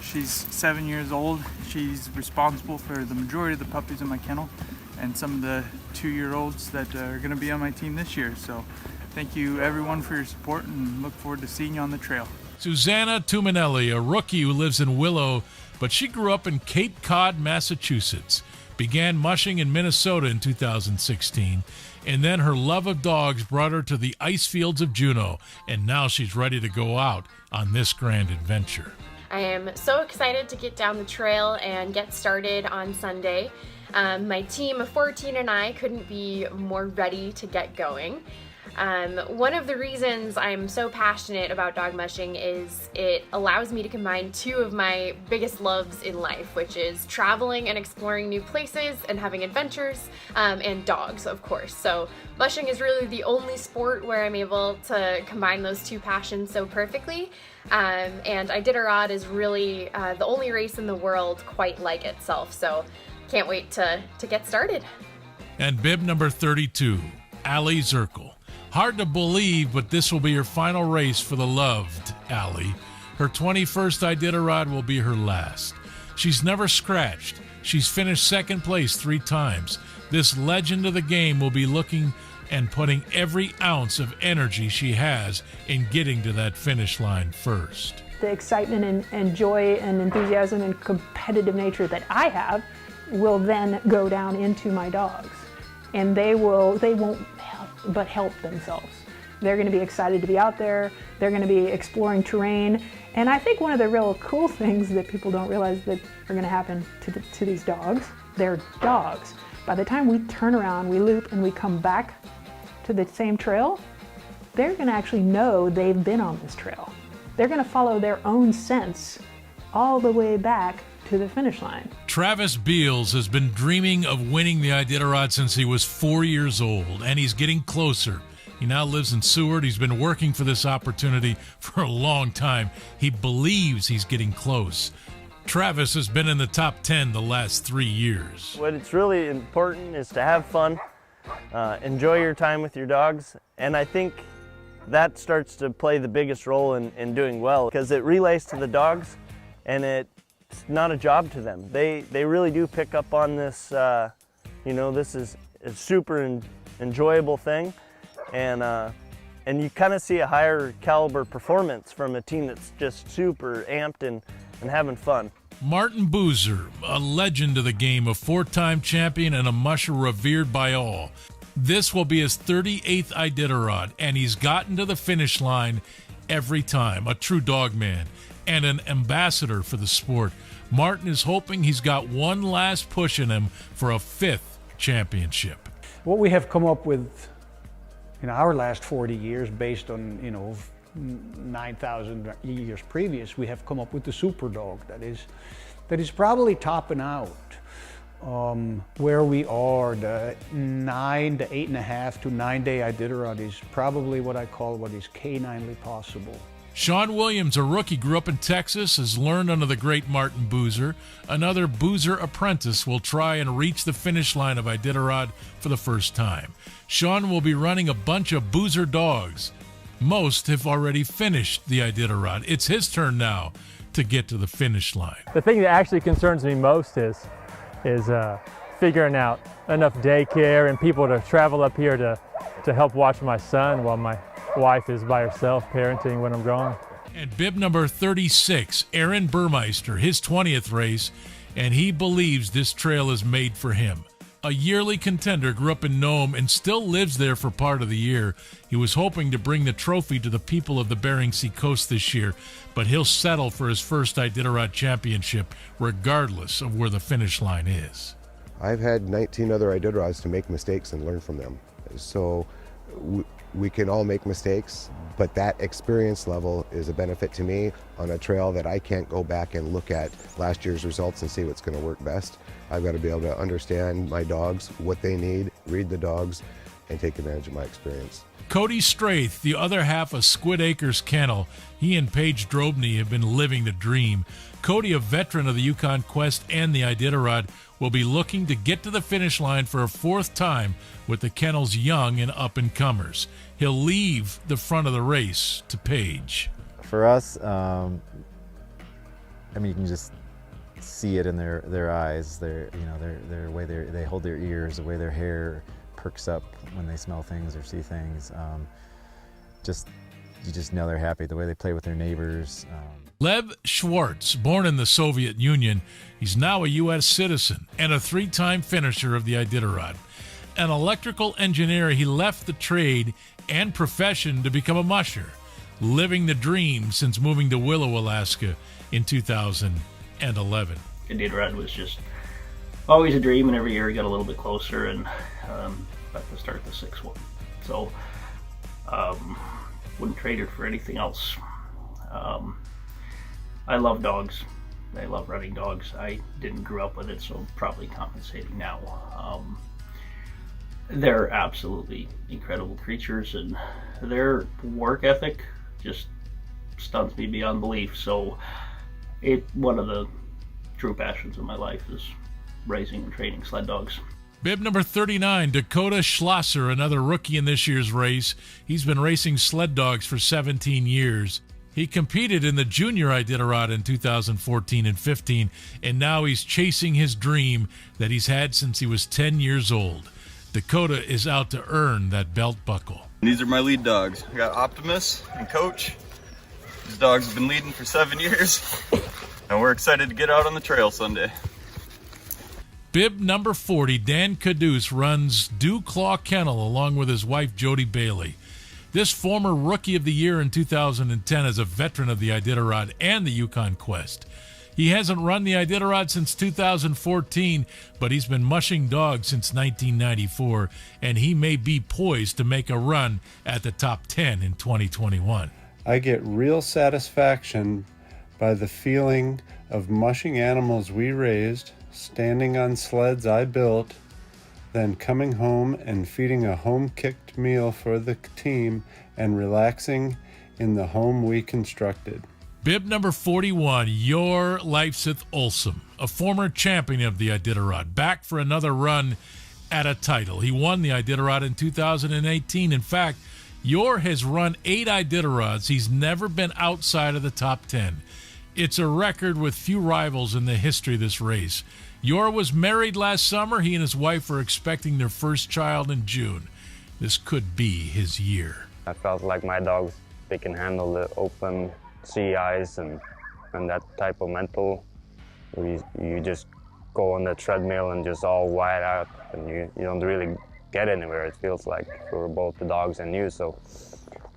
She's 7 years old. She's responsible for the majority of the puppies in my kennel and some of the 2-year-olds that are going to be on my team this year. So thank you everyone for your support and look forward to seeing you on the trail. Susanna Tuminelli, a rookie who lives in Willow, but she grew up in Cape Cod, Massachusetts, began mushing in Minnesota in 2016, and then her love of dogs brought her to the ice fields of Juneau, and now she's ready to go out on this grand adventure. I am so excited to get down the trail and get started on Sunday. My team of 14 and I couldn't be more ready to get going. One of the reasons I'm so passionate about dog mushing is it allows me to combine two of my biggest loves in life, which is traveling and exploring new places and having adventures, and dogs, of course. So mushing is really the only sport where I'm able to combine those two passions so perfectly. And Iditarod is really the only race in the world quite like itself. So can't wait to get started. And bib number 32, Aliy Zirkle. Hard to believe, but this will be her final race for the loved Aliy. Her 21st Iditarod will be her last. She's never scratched. She's finished second place 3 times. This legend of the game will be looking and putting every ounce of energy she has in getting to that finish line first. The excitement and joy and enthusiasm and competitive nature that I have will then go down into my dogs, and they won't but help themselves. They're going to be excited to be out there. They're going to be exploring terrain, and I think one of the real cool things that people don't realize that are going to happen to these dogs, they're dogs. By the time we turn around, we loop, and we come back to the same trail, they're going to actually know they've been on this trail. They're going to follow their own sense all the way back to the finish line. Travis Beals has been dreaming of winning the Iditarod since he was 4 years old, and he's getting closer. He now lives in Seward. He's been working for this opportunity for a long time. He believes he's getting close. Travis has been in the top 10 the last 3 years. What's really important is to have fun, enjoy your time with your dogs, and I think that starts to play the biggest role in doing well, because it relays to the dogs and it's not a job to them. They really do pick up on this, this is a super enjoyable thing, and you kind of see a higher caliber performance from a team that's just super amped and having fun. Martin Boozer, a legend of the game, a 4-time champion and a musher revered by all. This will be his 38th Iditarod, and he's gotten to the finish line every time. A true dog man and an ambassador for the sport. Martin is hoping he's got one last push in him for a 5th championship. What we have come up with in our last 40 years, based on 9,000 years previous, we have come up with the super dog that is probably topping out. Where we are, the 9 to 8.5 to 9 day Iditarod is probably what I call what is caninely possible. Shawn Williams, a rookie, grew up in Texas, has learned under the great Martin Boozer. Another Boozer apprentice will try and reach the finish line of Iditarod for the first time. Shawn will be running a bunch of Boozer dogs. Most have already finished the Iditarod. It's his turn now to get to the finish line. The thing that actually concerns me most is figuring out enough daycare and people to travel up here to help watch my son while my wife is by herself parenting when I'm gone. And bib number 36, Aaron Burmeister, his 20th race, and he believes this trail is made for him. A yearly contender, grew up in Nome and still lives there for part of the year. He was hoping to bring the trophy to the people of the Bering Sea coast this year, but he'll settle for his first Iditarod championship regardless of where the finish line is. I've had 19 other Iditarods to make mistakes and learn from them. So we can all make mistakes, but that experience level is a benefit to me on a trail that I can't go back and look at last year's results and see what's going to work best. I've got to be able to understand my dogs, what they need, read the dogs, and take advantage of my experience. Cody Strath, the other half of Squid Acres Kennel, he and Paige Drobny have been living the dream. Cody, a veteran of the Yukon Quest and the Iditarod, will be looking to get to the finish line for a fourth time with the kennel's young and up-and-comers. He'll leave the front of the race to Paige. For us, I mean, you can just see it in their eyes, their way they hold their ears, the way their hair perks up when they smell things or see things. You just know they're happy, the way they play with their neighbors. Lev Schwartz, born in the Soviet Union, he's now a U.S. citizen and a 3-time finisher of the Iditarod. An electrical engineer, he left the trade and profession to become a musher, living the dream since moving to Willow, Alaska in 2011. Iditarod was just always a dream, and every year it got a little bit closer, and got to start the 6th one. So wouldn't trade it for anything else. I love dogs. I love running dogs. I didn't grow up with it, so I'm probably compensating now. They're absolutely incredible creatures, and their work ethic just stuns me beyond belief. So one of the true passions of my life is raising and training sled dogs. Bib number 39, Dakota Schlosser, another rookie in this year's race. He's been racing sled dogs for 17 years. He competed in the junior Iditarod in 2014 and 15, and now he's chasing his dream that he's had since he was 10 years old. Dakota is out to earn that belt buckle. These are my lead dogs. I got Optimus and Coach. These dogs have been leading for 7 years, and we're excited to get out on the trail Sunday. Bib number 40, Dan Caduce, runs Dew Claw Kennel along with his wife Jody Bailey. This former Rookie of the Year in 2010 is a veteran of the Iditarod and the Yukon Quest. He hasn't run the Iditarod since 2014, but he's been mushing dogs since 1994, and he may be poised to make a run at the top 10 in 2021. I get real satisfaction by the feeling of mushing animals we raised, standing on sleds I built, then coming home and feeding a home-cooked meal for the team and relaxing in the home we constructed. Bib number 41, Yor Leifseth Olsson, a former champion of the Iditarod, back for another run at a title. He won the Iditarod in 2018. In fact, Yor has run 8 Iditarods. He's never been outside of the top 10. It's a record with few rivals in the history of this race. Yor was married last summer. He and his wife are expecting their first child in June. This could be his year. I felt like my dogs, they can handle the open sea ice and that type of mental where you just go on the treadmill and just all wide out and you don't really get anywhere, it feels like, for both the dogs and you. So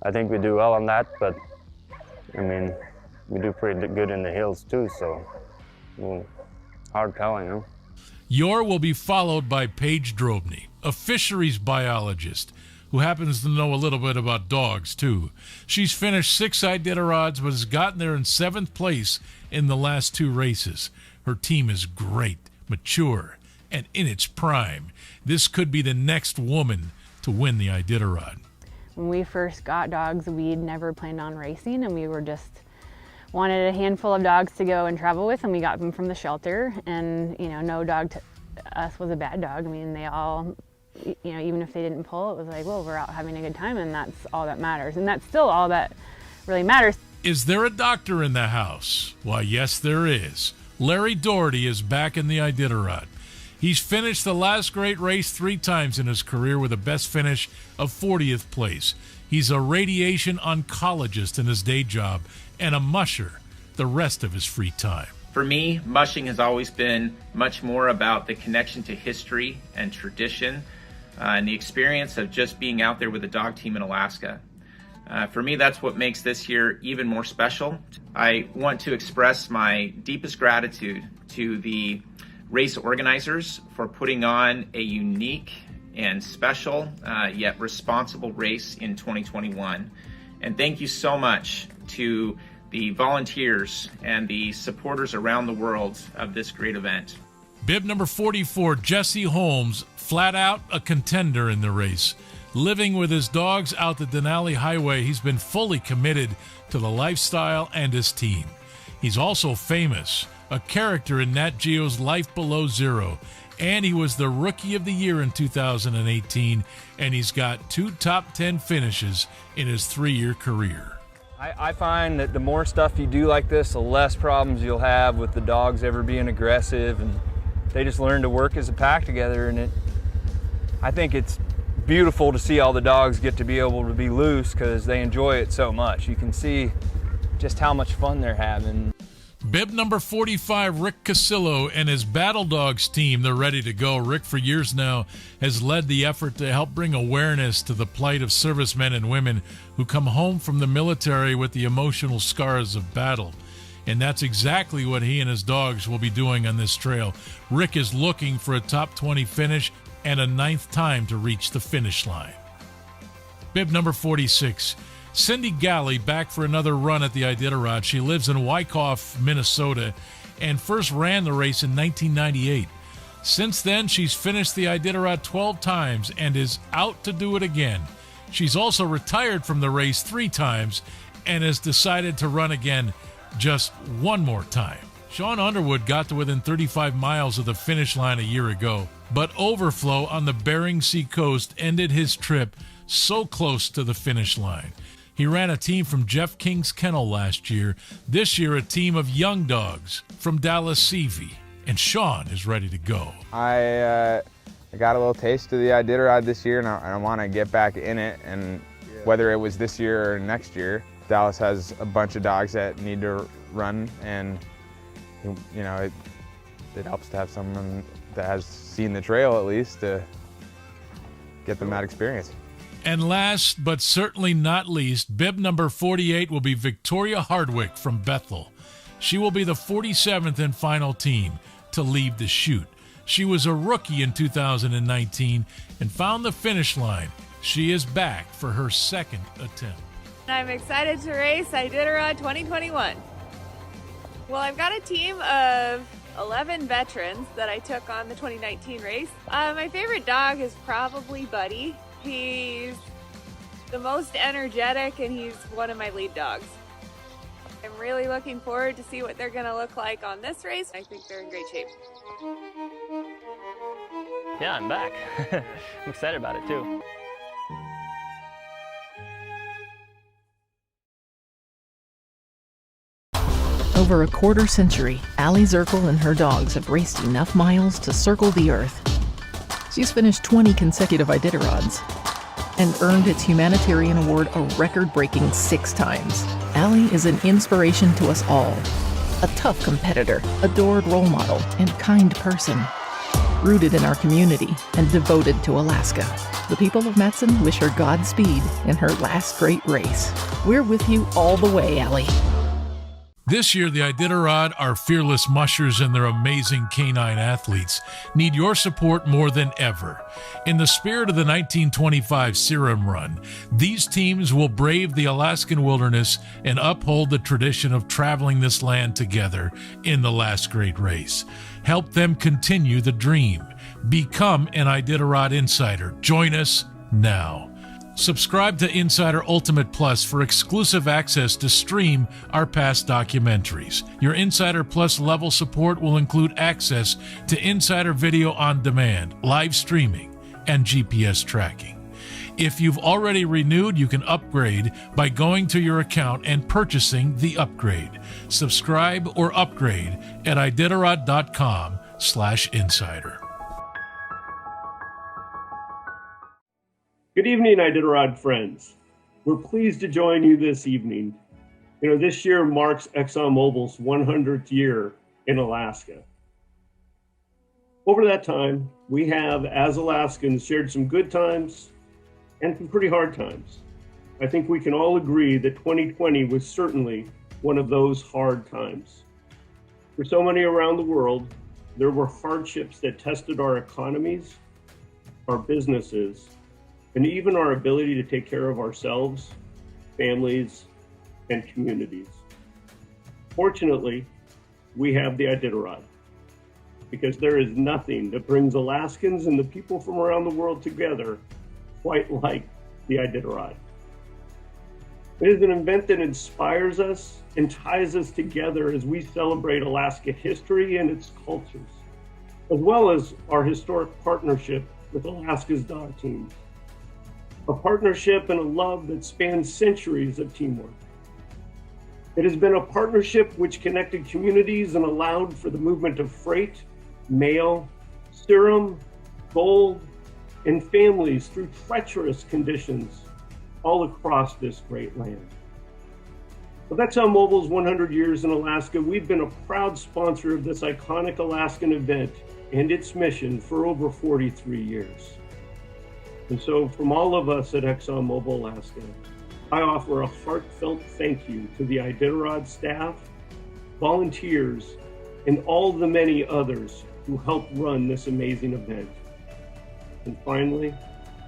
I think we do well on that, but I mean, we do pretty good in the hills too, so hard telling, huh? Yor will be followed by Paige Drobny, a fisheries biologist who happens to know a little bit about dogs too. She's finished 6 Iditarods but has gotten there in 7th place in the last 2 races. Her team is great, mature, and in its prime. This could be the next woman to win the Iditarod. When we first got dogs, we'd never planned on racing, and we were just wanted a handful of dogs to go and travel with, and we got them from the shelter. And you know, no dog to us was a bad dog. I mean, they all, you know, even if they didn't pull, it was like, well, we're out having a good time, and that's all that matters. And that's still all that really matters. Is there a doctor in the house? Why, yes, there is. Larry Doherty is back in the Iditarod. He's finished the last great race 3 times in his career with a best finish of 40th place. He's a radiation oncologist in his day job and a musher the rest of his free time. For me, mushing has always been much more about the connection to history and tradition and the experience of just being out there with a dog team in Alaska. For me, that's what makes this year even more special. I want to express my deepest gratitude to the race organizers for putting on a unique and special yet responsible race in 2021. And thank you so much to the volunteers and the supporters around the world of this great event. Bib number 44, Jesse Holmes, flat out a contender in the race. Living with his dogs out the Denali Highway, he's been fully committed to the lifestyle and his team. He's also famous, a character in Nat Geo's Life Below Zero, and he was the Rookie of the Year in 2018, and he's got 2 top 10 finishes in his 3-year career. I find that the more stuff you do like this, the less problems you'll have with the dogs ever being aggressive, and they just learn to work as a pack together. And I think it's beautiful to see all the dogs get to be able to be loose because they enjoy it so much. You can see just how much fun they're having. Bib number 45, Rick Casillo and his Battle Dogs team, they're ready to go. Rick, for years now, has led the effort to help bring awareness to the plight of servicemen and women who come home from the military with the emotional scars of battle. And that's exactly what he and his dogs will be doing on this trail. Rick is looking for a top 20 finish and a 9th time to reach the finish line. Bib number 46, Cindy Galley back for another run at the Iditarod. She lives in Wyckoff, Minnesota, and first ran the race in 1998. Since then, she's finished the Iditarod 12 times and is out to do it again. She's also retired from the race 3 times and has decided to run again just 1 more time. Shawn Underwood got to within 35 miles of the finish line a year ago, but overflow on the Bering Sea coast ended his trip so close to the finish line. He ran a team from Jeff King's kennel last year. This year, a team of young dogs from Dallas Seavey. And Shawn is ready to go. I got a little taste of the Iditarod this year, and I want to get back in it. And whether it was this year or next year, Dallas has a bunch of dogs that need to run, and you know, it helps to have someone that has seen the trail at least to get them that experience. And last but certainly not least, bib number 48 will be Victoria Hardwick from Bethel. She will be the 47th and final team to leave the chute. She was a rookie in 2019 and found the finish line. She is back for her 2nd attempt. I'm excited to race Iditarod 2021. Well, I've got a team of 11 veterans that I took on the 2019 race. My favorite dog is probably Buddy. He's the most energetic, and he's one of my lead dogs. I'm really looking forward to see what they're going to look like on this race. I think they're in great shape. Yeah, I'm back. I'm excited about it too. Over a quarter century, Aliy Zirkle and her dogs have raced enough miles to circle the earth. She's finished 20 consecutive Iditarods and earned its humanitarian award a record-breaking 6 times. Aliy is an inspiration to us all. A tough competitor, adored role model, and kind person. Rooted in our community and devoted to Alaska. The people of Matson wish her Godspeed in her last great race. We're with you all the way, Aliy. This year, the Iditarod, our fearless mushers and their amazing canine athletes, need your support more than ever. In the spirit of the 1925 Serum Run, these teams will brave the Alaskan wilderness and uphold the tradition of traveling this land together in the last great race. Help them continue the dream. Become an Iditarod Insider. Join us now. Subscribe to Insider Ultimate Plus for exclusive access to stream our past documentaries. Your Insider Plus level support will include access to Insider Video on Demand, live streaming, and GPS tracking. If you've already renewed, you can upgrade by going to your account and purchasing the upgrade. Subscribe or upgrade at iditarod.com/insider. Good evening, Iditarod friends. We're pleased to join you this evening. This year marks ExxonMobil's 100th year in Alaska. Over that time, we have, as Alaskans, shared some good times and some pretty hard times. I think we can all agree that 2020 was certainly one of those hard times. For so many around the world, there were hardships that tested our economies, our businesses, and even our ability to take care of ourselves, families, and communities. Fortunately, we have the Iditarod, because there is nothing that brings Alaskans and the people from around the world together quite like the Iditarod. It is an event that inspires us and ties us together as we celebrate Alaska history and its cultures, as well as our historic partnership with Alaska's dog teams. A partnership and a love that spans centuries of teamwork. It has been a partnership which connected communities and allowed for the movement of freight, mail, serum, gold, and families through treacherous conditions all across this great land. With ExxonMobil's 100 years in Alaska, we've been a proud sponsor of this iconic Alaskan event and its mission for over 43 years. And so from all of us at ExxonMobil Alaska, I offer a heartfelt thank you to the Iditarod staff, volunteers, and all the many others who helped run this amazing event. And finally,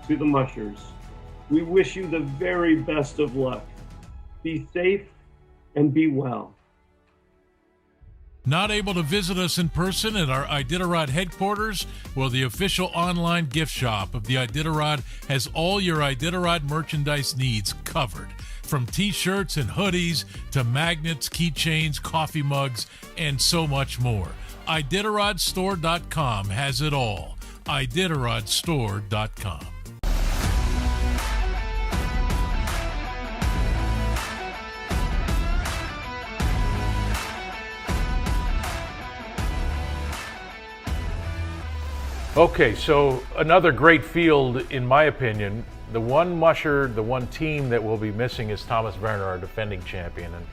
to the mushers, we wish you the very best of luck. Be safe and be well. Not able to visit us in person at our Iditarod headquarters? Well, the official online gift shop of the Iditarod has all your Iditarod merchandise needs covered. From t-shirts and hoodies to magnets, keychains, coffee mugs, and so much more. IditarodStore.com has it all. IditarodStore.com. Okay, so another great field, in my opinion. The one musher, the one team that will be missing is Thomas Werner, our defending champion. And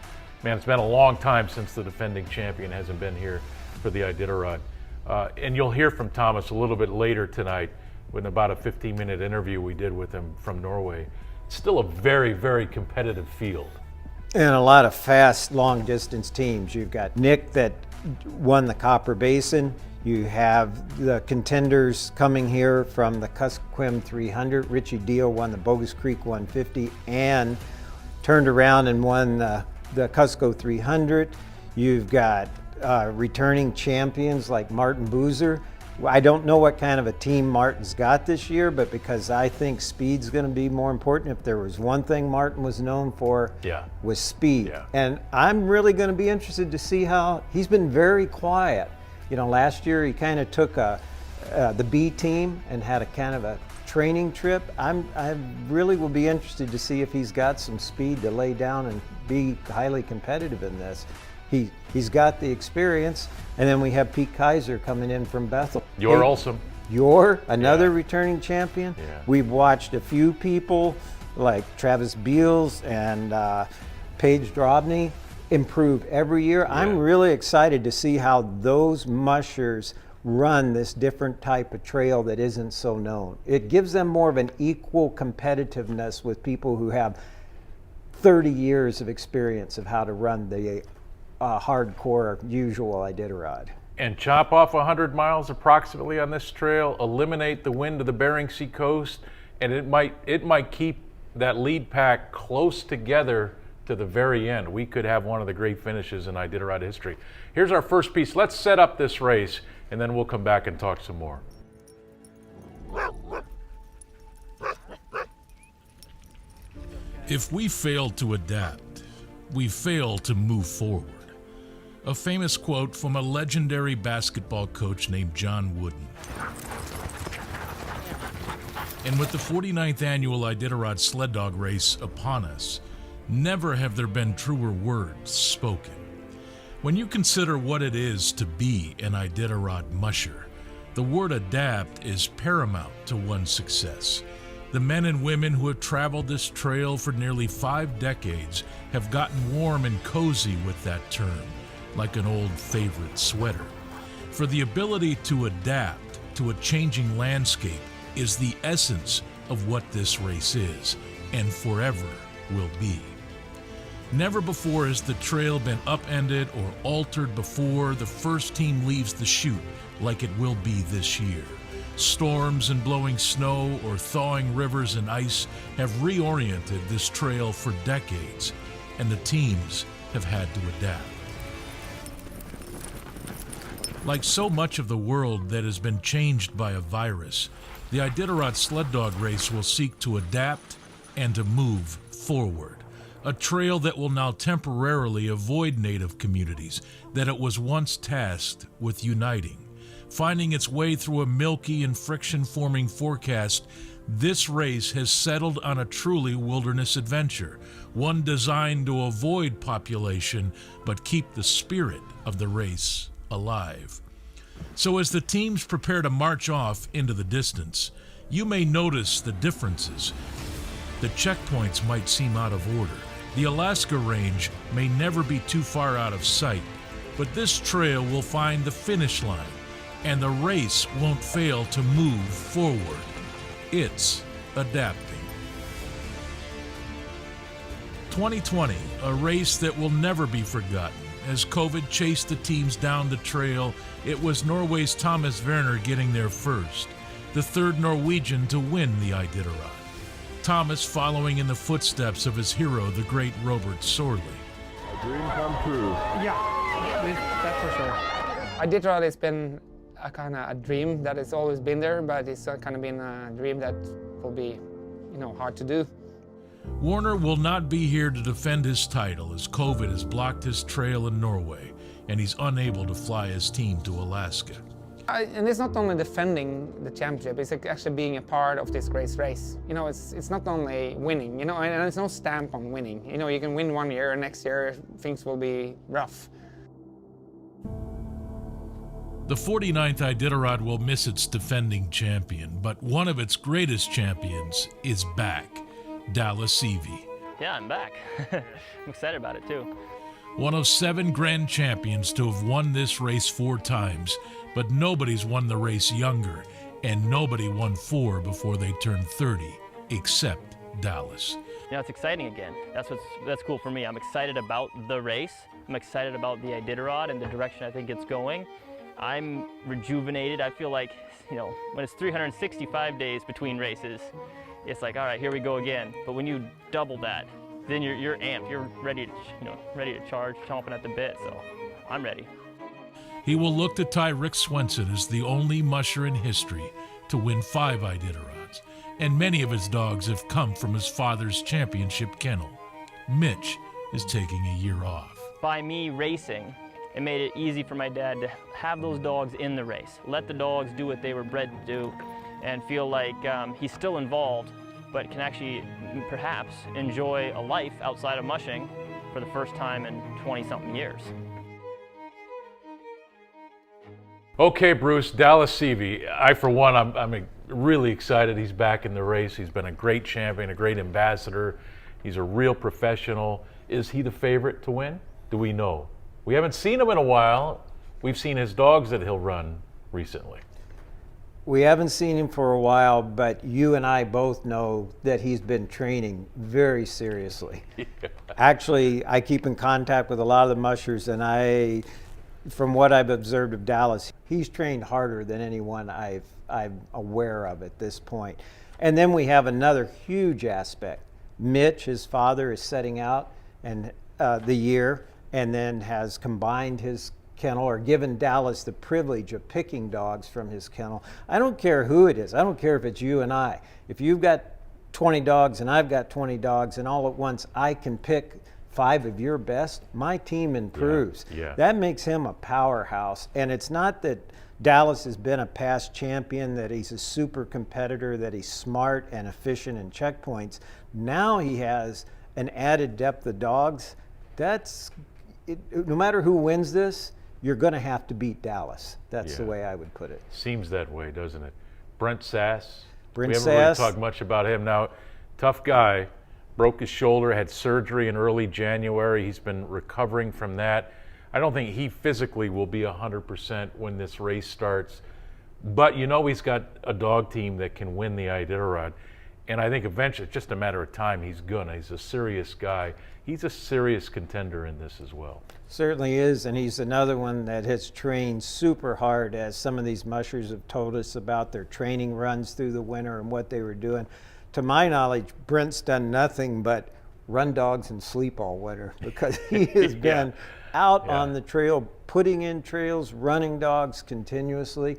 man, it's been a long time since the defending champion hasn't been here for the Iditarod. And you'll hear from Thomas a little bit later tonight with about a 15-minute interview we did with him from Norway. It's still a very, very competitive field. And a lot of fast, long-distance teams. You've got Nick that won the Copper Basin. You have the contenders coming here from the Kuskokwim 300. Richie Diehl won the Bogus Creek 150 and turned around and won the Cusco 300. You've got returning champions like Martin Boozer. I don't know what kind of a team Martin's got this year, but because I think speed's going to be more important. If there was one thing Martin was known for, was speed. Yeah. And I'm really going to be interested to see how he's been very quiet. You know, last year he kind of took the B team and had a kind of a training trip. I really will be interested to see if he's got some speed to lay down and be highly competitive in this. He's got the experience, and then we have Pete Kaiser coming in from Bethel. You're awesome. You're another returning champion. Yeah. We've watched a few people like Travis Beals and Paige Drobny improve every year. Yeah. I'm really excited to see how those mushers run this different type of trail that isn't so known. It gives them more of an equal competitiveness with people who have 30 years of experience of how to run the hardcore usual Iditarod. And chop off 100 miles approximately on this trail, eliminate the wind to the Bering Sea coast, and it might keep that lead pack close together to the very end. We could have one of the great finishes in Iditarod history. Here's our first piece. Let's set up this race, and then we'll come back and talk some more. If we fail to adapt, we fail to move forward. A famous quote from a legendary basketball coach named John Wooden. And with the 49th annual Iditarod sled dog race upon us, never have there been truer words spoken. When you consider what it is to be an Iditarod musher, the word adapt is paramount to one's success. The men and women who have traveled this trail for nearly 5 decades have gotten warm and cozy with that term, like an old favorite sweater. For the ability to adapt to a changing landscape is the essence of what this race is, and forever will be. Never before has the trail been upended or altered before the first team leaves the chute like it will be this year. Storms and blowing snow or thawing rivers and ice have reoriented this trail for decades, and the teams have had to adapt. Like so much of the world that has been changed by a virus, the Iditarod sled dog race will seek to adapt and to move forward. A trail that will now temporarily avoid native communities that it was once tasked with uniting. Finding its way through a milky and friction-forming forecast, this race has settled on a truly wilderness adventure, one designed to avoid population but keep the spirit of the race alive. So as the teams prepare to march off into the distance, you may notice the differences. The checkpoints might seem out of order. The Alaska range may never be too far out of sight, but this trail will find the finish line, and the race won't fail to move forward. It's adapting. 2020, a race that will never be forgotten. As COVID chased the teams down the trail, it was Norway's Thomas Werner getting there first, the third Norwegian to win the Iditarod. Thomas following in the footsteps of his hero, the great Robert Sorley. A dream come true. Yeah, that's for sure. Iditarod has been a kind of a dream that has always been there, but it's kind of been a dream that will be, hard to do. Warner will not be here to defend his title as COVID has blocked his trail in Norway, and he's unable to fly his team to Alaska. And it's not only defending the championship, it's actually being a part of this great race. It's not only winning, and there's no stamp on winning. You can win one year and next year things will be rough. The 49th Iditarod will miss its defending champion, but one of its greatest champions is back, Dallas Seavey. Yeah, I'm back. I'm excited about it too. One of 7 grand champions to have won this race 4 times, but nobody's won the race younger, and nobody won 4 before they turned 30, except Dallas. It's exciting again. That's cool for me. I'm excited about the race. I'm excited about the Iditarod and the direction I think it's going. I'm rejuvenated. I feel like, when it's 365 days between races, it's like, all right, here we go again. But when you double that, then you're amped. You're ready to charge, chomping at the bit. So I'm ready. He will look to tie Rick Swenson as the only musher in history to win 5 Iditarods, and many of his dogs have come from his father's championship kennel. Mitch is taking a year off. By me racing, it made it easy for my dad to have those dogs in the race, let the dogs do what they were bred to do, and feel like he's still involved, but can actually perhaps enjoy a life outside of mushing for the first time in 20-something years. Okay, Bruce, Dallas Seavey. I, for one, I'm really excited he's back in the race. He's been a great champion, a great ambassador. He's a real professional. Is he the favorite to win? Do we know? We haven't seen him in a while. We've seen his dogs that he'll run recently. We haven't seen him for a while, but you and I both know that he's been training very seriously. Yeah. Actually, I keep in contact with a lot of the mushers, and from what I've observed of Dallas, he's trained harder than anyone I'm aware of at this point. And then we have another huge aspect. Mitch, his father, is setting out and the year, and then has combined his kennel or given Dallas the privilege of picking dogs from his kennel. I don't care who it is. I don't care if it's you and I. If you've got 20 dogs and I've got 20 dogs, and all at once I can pick 5 of your best, my team improves. Yeah. That makes him a powerhouse. And it's not that Dallas has been a past champion, that he's a super competitor, that he's smart and efficient in checkpoints. Now he has an added depth of dogs. That's, no matter who wins this, you're going to have to beat Dallas. That's the way I would put it. Seems that way, doesn't it? Brent Sass. Brent we haven't Sass. really talked much about him. Now, tough guy, broke his shoulder, had surgery in early January. He's been recovering from that. I don't think he physically will be 100% when this race starts, but you know he's got a dog team that can win the Iditarod. And I think eventually, it's just a matter of time, he's gonna. He's a serious guy. He's a serious contender in this as well. Certainly is, and he's another one that has trained super hard, as some of these mushers have told us about their training runs through the winter and what they were doing. To my knowledge, Brent's done nothing but run dogs and sleep all winter, because he has been out on the trail, putting in trails, running dogs continuously.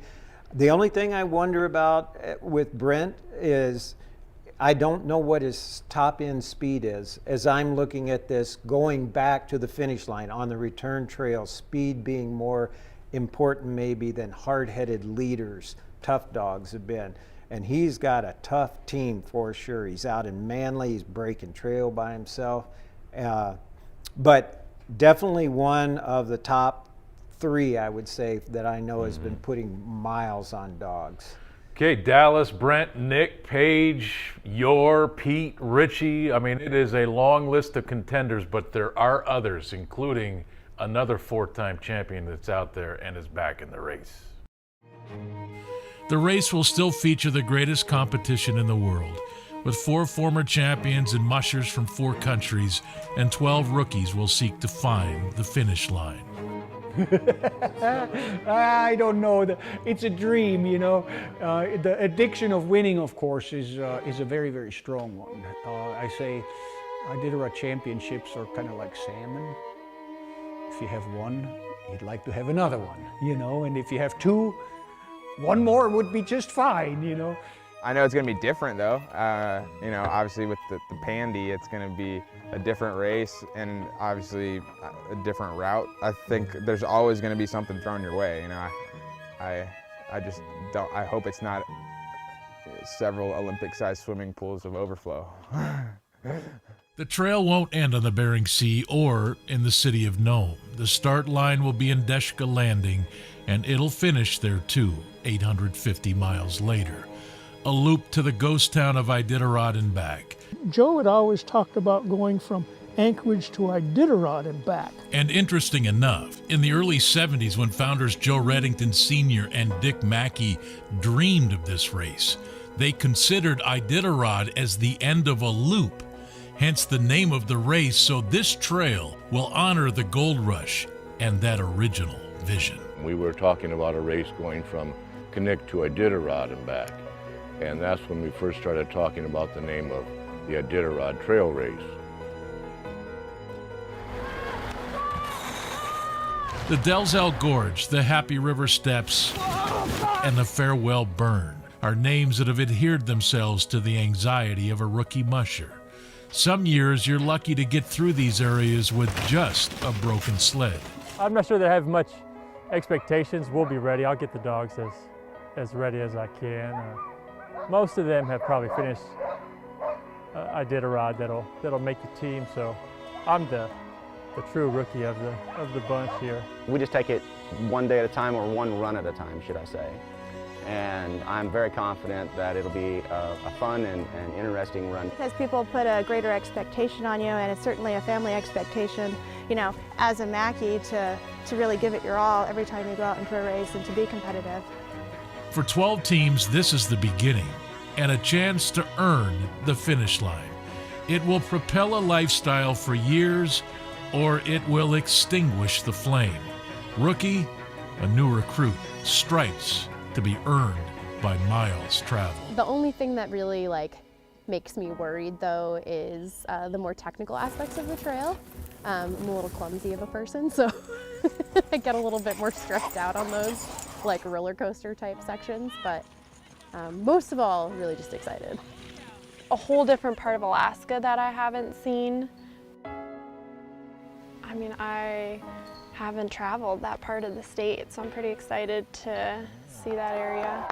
The only thing I wonder about with Brent is I don't know what his top end speed is. As I'm looking at this, going back to the finish line on the return trail, speed being more important maybe than hard-headed leaders, tough dogs have been. And he's got a tough team for sure. He's out in Manly, he's breaking trail by himself. But definitely one of the top 3, I would say, that I know has been putting miles on dogs. Okay, Dallas, Brent, Nick, Paige, Pete, Richie. I mean, it is a long list of contenders, but there are others, including another 4-time champion that's out there and is back in the race. The race will still feature the greatest competition in the world, with 4 former champions and mushers from 4 countries, and 12 rookies will seek to find the finish line. I don't know. It's a dream, you know. The addiction of winning, of course, is a very, very strong one. I say Iditarod championships are kind of like salmon. If you have one, you'd like to have another one, you know. And if you have 2, one more would be just fine, you know. I know it's going to be different, though. You know, obviously with the Pandy, it's going to be a different race and obviously a different route. I think there's always going to be something thrown your way. You know, I just don't. I hope it's not several Olympic-sized swimming pools of overflow. The trail won't end on the Bering Sea or in the city of Nome. The start line will be in Deshka Landing, and it'll finish there too, 850 miles later. A loop to the ghost town of Iditarod and back. Joe had always talked about going from Anchorage to Iditarod and back. And interesting enough, in the early 70s, when founders Joe Reddington Sr. and Dick Mackey dreamed of this race, they considered Iditarod as the end of a loop, hence the name of the race. So this trail will honor the gold rush and that original vision. We were talking about a race going from Knik to Iditarod and back. And that's when we first started talking about the name of the Iditarod Trail Race. The Delzell Gorge, the Happy River Steps, and the Farewell Burn are names that have adhered themselves to the anxiety of a rookie musher. Some years you're lucky to get through these areas with just a broken sled. I'm not sure they have much expectations. We'll be ready. I'll get the dogs as ready as I can. Most of them have probably finished Iditarod that'll make the team, so I'm the true rookie of the bunch here. We just take it one day at a time, or one run at a time, should I say. And I'm very confident that it'll be a fun and interesting run. Because people put a greater expectation on you, and it's certainly a family expectation, you know, as a Mackey to really give it your all every time you go out into a race and to be competitive. For 12 teams, this is the beginning and a chance to earn the finish line. It will propel a lifestyle for years, or it will extinguish the flame. Rookie, a new recruit, stripes to be earned by miles traveled. The only thing that really makes me worried though is the more technical aspects of the trail. I'm a little clumsy of a person, so I get a little bit more stressed out on those roller coaster type sections, but most of all, really just excited. a whole different part of Alaska that I haven't seen. I mean, I haven't traveled that part of the state, so I'm pretty excited to see that area.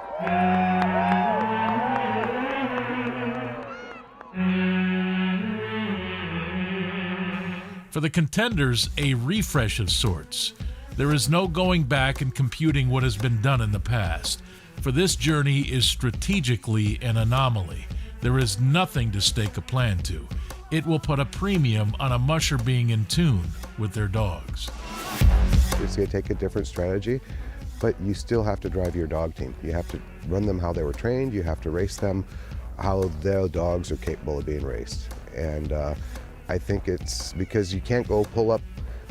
For the contenders, a refresh of sorts. There is no going back and computing what has been done in the past, for this journey is strategically an anomaly. There is nothing to stake a plan to. It will put a premium on a musher being in tune with their dogs. It's going to take a different strategy, but you still have to drive your dog team. You have to run them how they were trained. You have to race them how their dogs are capable of being raced. And I think it's because you can't go pull up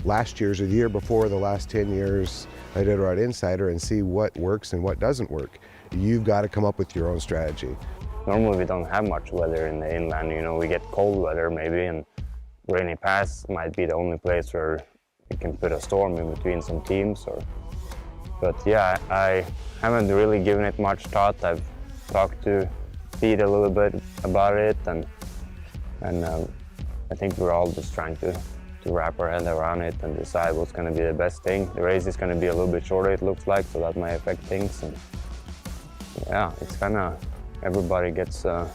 last year's or the year before, the last 10 years Iditarod Insider and see what works and what doesn't work. You've got to come up with your own strategy. Normally we don't have much weather in the inland, you know, we get cold weather maybe, and Rainy Pass might be the only place where you can put a storm in between some teams. But yeah, I haven't really given it much thought. I've talked to Pete a little bit about it, and I think we're all just trying to wrap our head around it and decide what's going to be the best thing. The race is going to be a little bit shorter, it looks like, so that might affect things. And yeah, it's kind of everybody gets a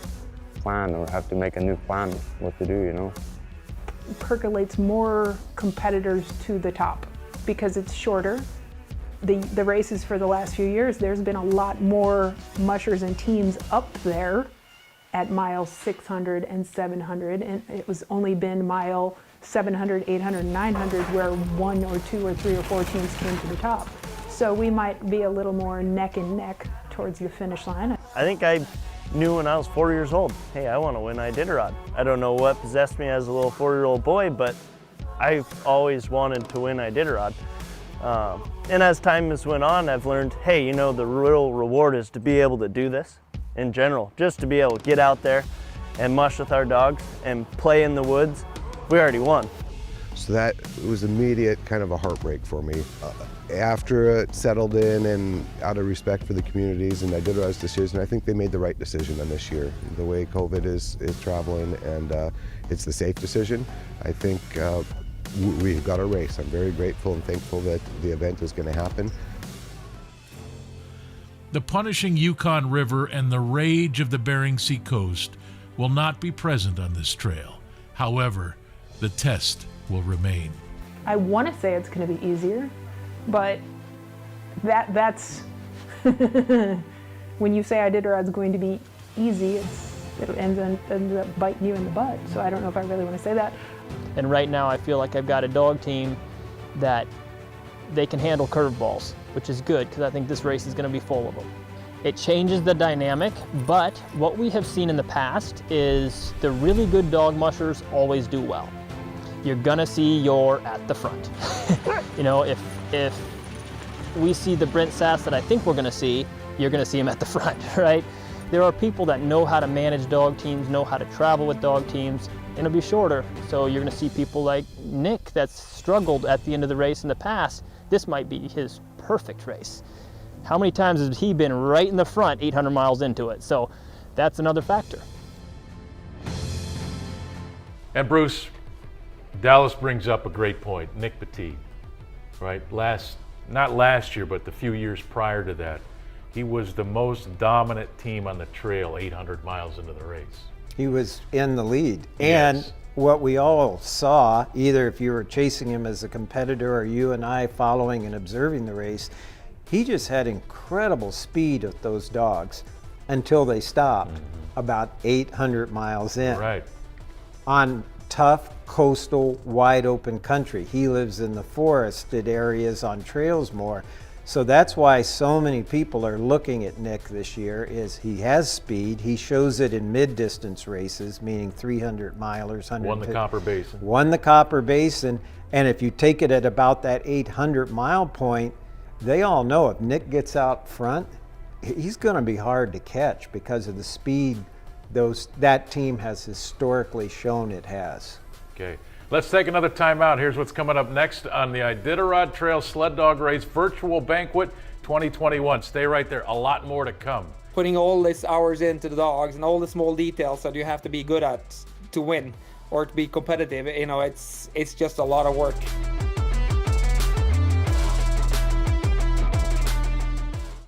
plan or have to make a new plan what to do, you know. Percolates more competitors to the top because it's shorter. The races for the last few years, there's been a lot more mushers and teams up there at miles 600 and 700, and it was only been mile 700, 800, 900 where 1 or 2 or 3 or 4 teams came to the top. So we might be a little more neck and neck towards the finish line. I think I knew when I was 4 years old, hey, I want to win Iditarod. I don't know what possessed me as a little 4-year-old boy, but I've always wanted to win Iditarod. And as time has went on, I've learned, hey, you know, the real reward is to be able to do this in general, just to be able to get out there and mush with our dogs and play in the woods. We already won. So that was immediate kind of a heartbreak for me. After it settled in and out of respect for the communities and Iditarod's decision, I think they made the right decision on this year. The way COVID is traveling, and it's the safe decision. I think we've got a race. I'm very grateful and thankful that the event is going to happen. The punishing Yukon River and the rage of the Bering Sea coast will not be present on this trail. However, the test will remain. I want to say it's going to be easier, but that's when you say Iditarod's going to be easy, it ends up biting you in the butt. So I don't know if I really want to say that. And right now I feel like I've got a dog team that they can handle curveballs, which is good because I think this race is going to be full of them. It changes the dynamic, but what we have seen in the past is the really good dog mushers always do well. You're gonna see your at the front. You know, if we see the Brent Sass that I think we're gonna see, you're gonna see him at the front, right? There are people that know how to manage dog teams, know how to travel with dog teams, and it'll be shorter. So you're gonna see people like Nick that's struggled at the end of the race in the past. This might be his perfect race. How many times has he been right in the front 800 miles into it? So that's another factor. And Bruce, Dallas brings up a great point. Nick Petit, right? Not last year, but the few years prior to that, he was the most dominant team on the trail 800 miles into the race. He was in the lead. And yes, what we all saw, either if you were chasing him as a competitor or you and I following and observing the race, he just had incredible speed with those dogs until they stopped about 800 miles in. Right. On tough, coastal, wide open country. He lives in the forested areas on trails more. So that's why so many people are looking at Nick this year, is he has speed. He shows it in mid-distance races, meaning 300 milers, 150. Won the Copper Basin. Won the Copper Basin. And if you take it at about that 800 mile point, they all know if Nick gets out front, he's going to be hard to catch because of the speed that team has historically shown it has. Okay, let's take another time out. Here's what's coming up next on the Iditarod Trail Sled Dog Race Virtual Banquet 2021. Stay right there, a lot more to come. putting all these hours into the dogs and all the small details that you have to be good at to win or to be competitive. You know, it's just a lot of work.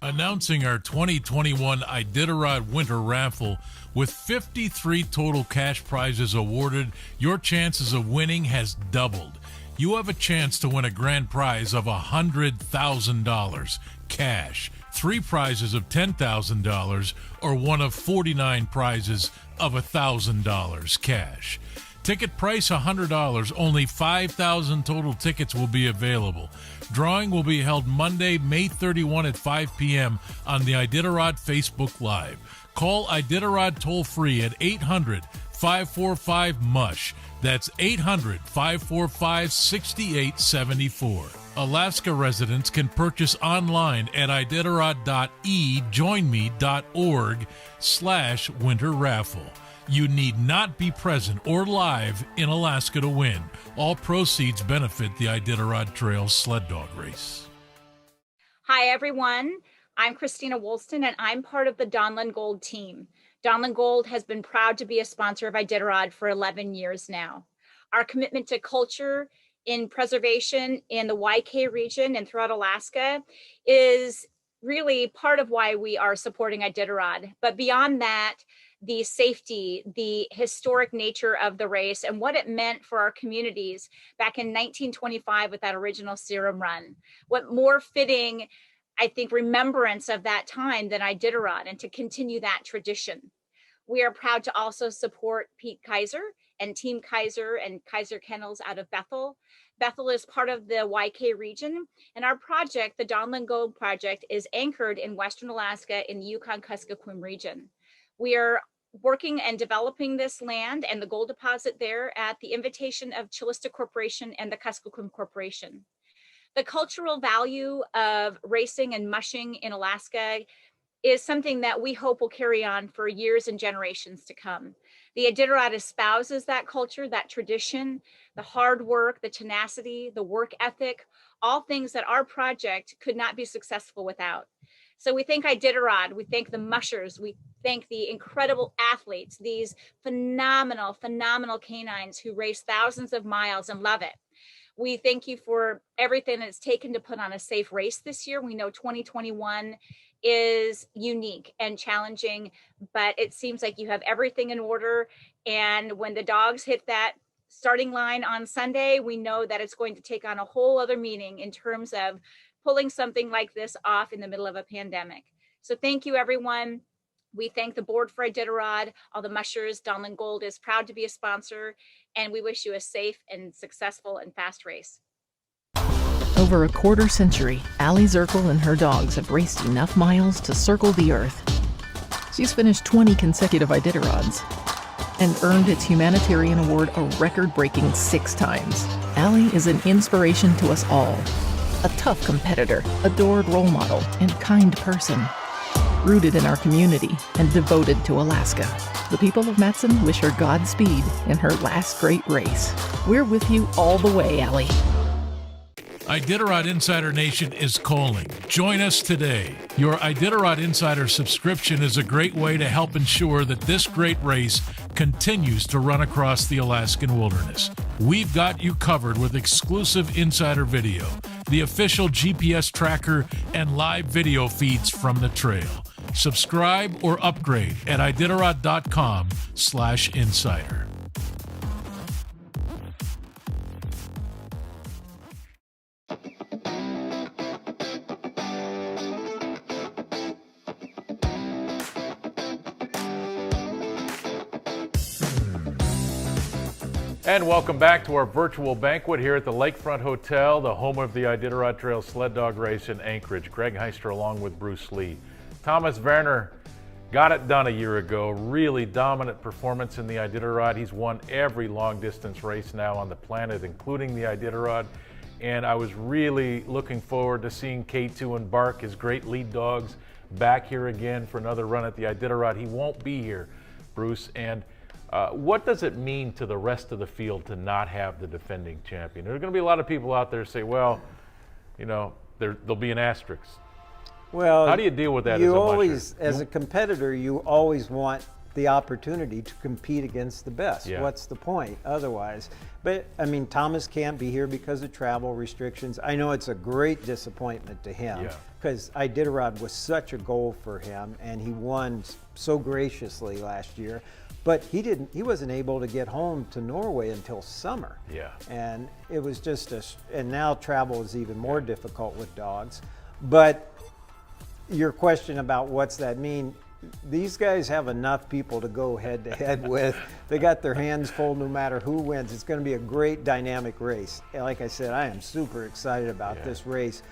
Announcing our 2021 Iditarod Winter Raffle. With 53 total cash prizes awarded, your chances of winning has doubled. You have a chance to win a grand prize of $100,000 cash, 3 prizes of $10,000, or one of 49 prizes of $1,000 cash. Ticket price $100, only 5,000 total tickets will be available. Drawing will be held Monday, May 31 at 5 p.m. on the Iditarod Facebook Live. Call Iditarod toll-free at 800-545-MUSH. That's 800-545-6874. Alaska residents can purchase online at iditarod.ejoinme.org/winter raffle. You need not be present or live in Alaska to win. All proceeds benefit the Iditarod Trail Sled Dog Race. Hi, everyone. I'm Christina Woolston, and I'm part of the Donlin Gold team. Donlin Gold has been proud to be a sponsor of Iditarod for 11 years now. Our commitment to culture in preservation in the YK region and throughout Alaska is really part of why we are supporting Iditarod. But beyond that, the safety, the historic nature of the race, and what it meant for our communities back in 1925 with that original Serum Run. What more fitting, I think, remembrance of that time than Iditarod, and to continue that tradition. We are proud to also support Pete Kaiser and Team Kaiser and Kaiser Kennels out of Bethel. Bethel is part of the YK region, and our project, the Donlin Gold Project, is anchored in Western Alaska in the Yukon-Kuskokwim region. We are working and developing this land and the gold deposit there at the invitation of Chilista Corporation and the Kuskokwim Corporation. The cultural value of racing and mushing in Alaska is something that we hope will carry on for years and generations to come. The Iditarod espouses that culture, that tradition, the hard work, the tenacity, the work ethic, all things that our project could not be successful without. So we thank Iditarod, we thank the mushers, we thank the incredible athletes, these phenomenal, phenomenal canines who race thousands of miles and love it. We thank you for everything it's taken to put on a safe race this year. We know 2021 is unique and challenging, but it seems like you have everything in order. And when the dogs hit that starting line on Sunday, we know that it's going to take on a whole other meaning in terms of pulling something like this off in the middle of a pandemic. So thank you, everyone. We thank the board for Iditarod, all the mushers. Donlin Gold is proud to be a sponsor, and we wish you a safe and successful and fast race. Over a quarter century, Aliy Zirkle and her dogs have raced enough miles to circle the earth. She's finished 20 consecutive Iditarods and earned its humanitarian award a record-breaking 6 times. Aliy is an inspiration to us all. A tough competitor, adored role model, and kind person. Rooted in our community and devoted to Alaska. The people of Matson wish her Godspeed in her last great race. We're with you all the way, Aliy. Iditarod Insider Nation is calling. Join us today. Your Iditarod Insider subscription is a great way to help ensure that this great race continues to run across the Alaskan wilderness. We've got you covered with exclusive insider video, the official GPS tracker, and live video feeds from the trail. Subscribe or upgrade at iditarod.com/insider. And welcome back to our virtual banquet here at the Lakefront Hotel, the home of the Iditarod Trail Sled Dog Race in Anchorage. Greg Heister along with Bruce Lee. Thomas Werner got it done a year ago. Really dominant performance in the Iditarod. He's won every long distance race now on the planet, including the Iditarod. And I was really looking forward to seeing K2 and Bark, his great lead dogs, back here again for another run at the Iditarod. He won't be here, Bruce. And what does it mean to the rest of the field to not have the defending champion? There are going to be a lot of people out there say, well, you know, there'll be an asterisk. Well, how do you deal with that you as a always, musher? as a competitor, you always want the opportunity to compete against the best. Yeah. What's the point otherwise? But I mean, Thomas can't be here because of travel restrictions. I know it's a great disappointment to him because Iditarod was such a goal for him, and he won so graciously last year. But he wasn't able to get home to Norway until summer. Yeah. And it was just and now travel is even more difficult with dogs. But your question about what's that mean? These guys have enough people to go head to head with. They got their hands full no matter who wins. It's going to be a great dynamic race. And like I said, I am super excited about this race.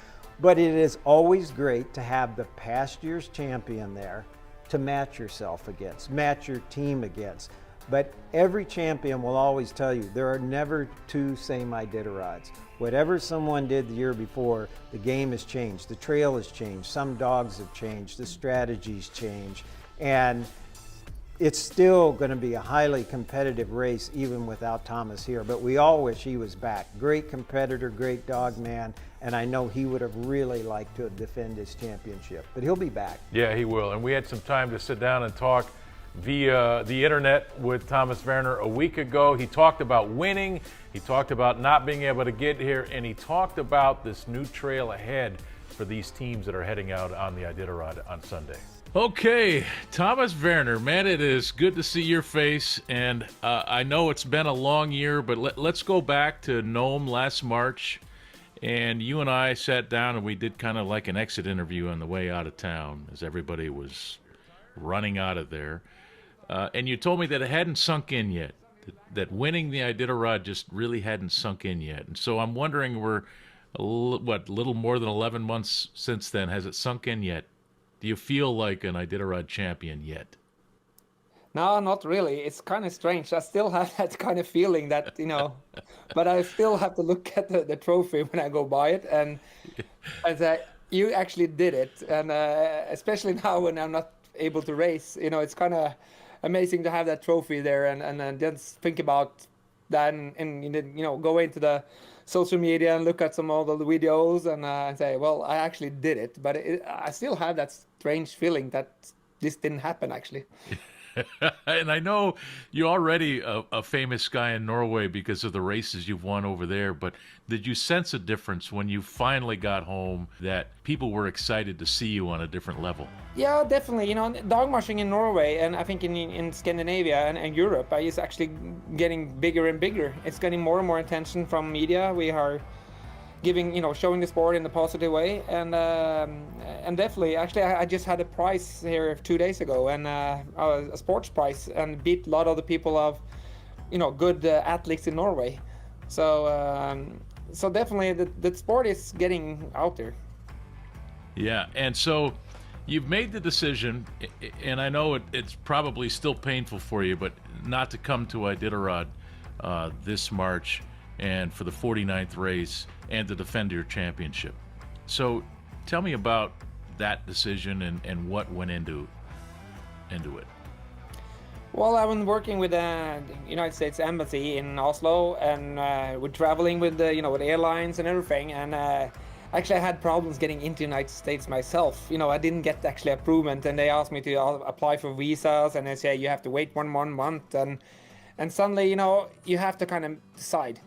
But it is always great to have the past year's champion there to match yourself against, match your team against. But every champion will always tell you there are never two same Iditarods. Whatever someone did the year before, the game has changed, the trail has changed, some dogs have changed, the strategies change, and it's still going to be a highly competitive race even without Thomas here. But we all wish he was back. Great competitor, great dog man, and I know he would have really liked to defend his championship, but he'll be back. Yeah, he will. And we had some time to sit down and talk via the internet with Thomas Werner a week ago. He talked about winning, he talked about not being able to get here, and he talked about this new trail ahead for these teams that are heading out on the Iditarod on Sunday. Okay, Thomas Werner, man, it is good to see your face, and I know it's been a long year, but let's go back to Nome last March, and you and I sat down and we did kind of like an exit interview on the way out of town as everybody was running out of there. And you told me that it hadn't sunk in yet, that winning the Iditarod just really hadn't sunk in yet. And so I'm wondering, we're a little more than 11 months since then. Has it sunk in yet? Do you feel like an Iditarod champion yet? No, not really. It's kind of strange. I still have that kind of feeling that, you know, but I still have to look at the trophy when I go by it. And I say, you actually did it. And especially now when I'm not able to race, you know, it's kind of amazing to have that trophy there and just think about that and you know, go into the social media and look at some of the videos and say, well, I actually did it. But I still have that strange feeling that this didn't happen actually. And I know you're already a famous guy in Norway because of the races you've won over there, but did you sense a difference when you finally got home that people were excited to see you on a different level? Yeah, definitely. You know, dog mushing in Norway and I think in Scandinavia and Europe is actually getting bigger and bigger. It's getting more and more attention from media. We are giving, you know, showing the sport in a positive way, and definitely, actually, I just had a prize here 2 days ago, and a sports prize, and beat a lot of the people of, you know, good athletes in Norway. So, so definitely, the sport is getting out there. Yeah, and so you've made the decision, and I know it's probably still painful for you, but not to come to Iditarod this March and for the 49th race and to defend your championship. So tell me about that decision and what went into it. Well, I've been working with the United States Embassy in Oslo, and we're traveling with the, you know, with airlines and everything, and actually I had problems getting into the United States myself. You know, I didn't get actually approval, and they asked me to apply for visas, and they say you have to wait one month, and suddenly, you know, you have to kind of decide,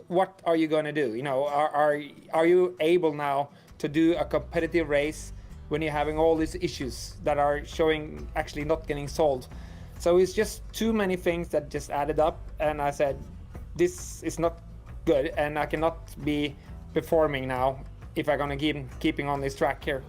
what are you going to do? You know, are you able now to do a competitive race when you're having all these issues that are showing actually not getting solved? So it's just too many things that just added up, and I said, this is not good, and I cannot be performing now if I'm going to keeping on this track here.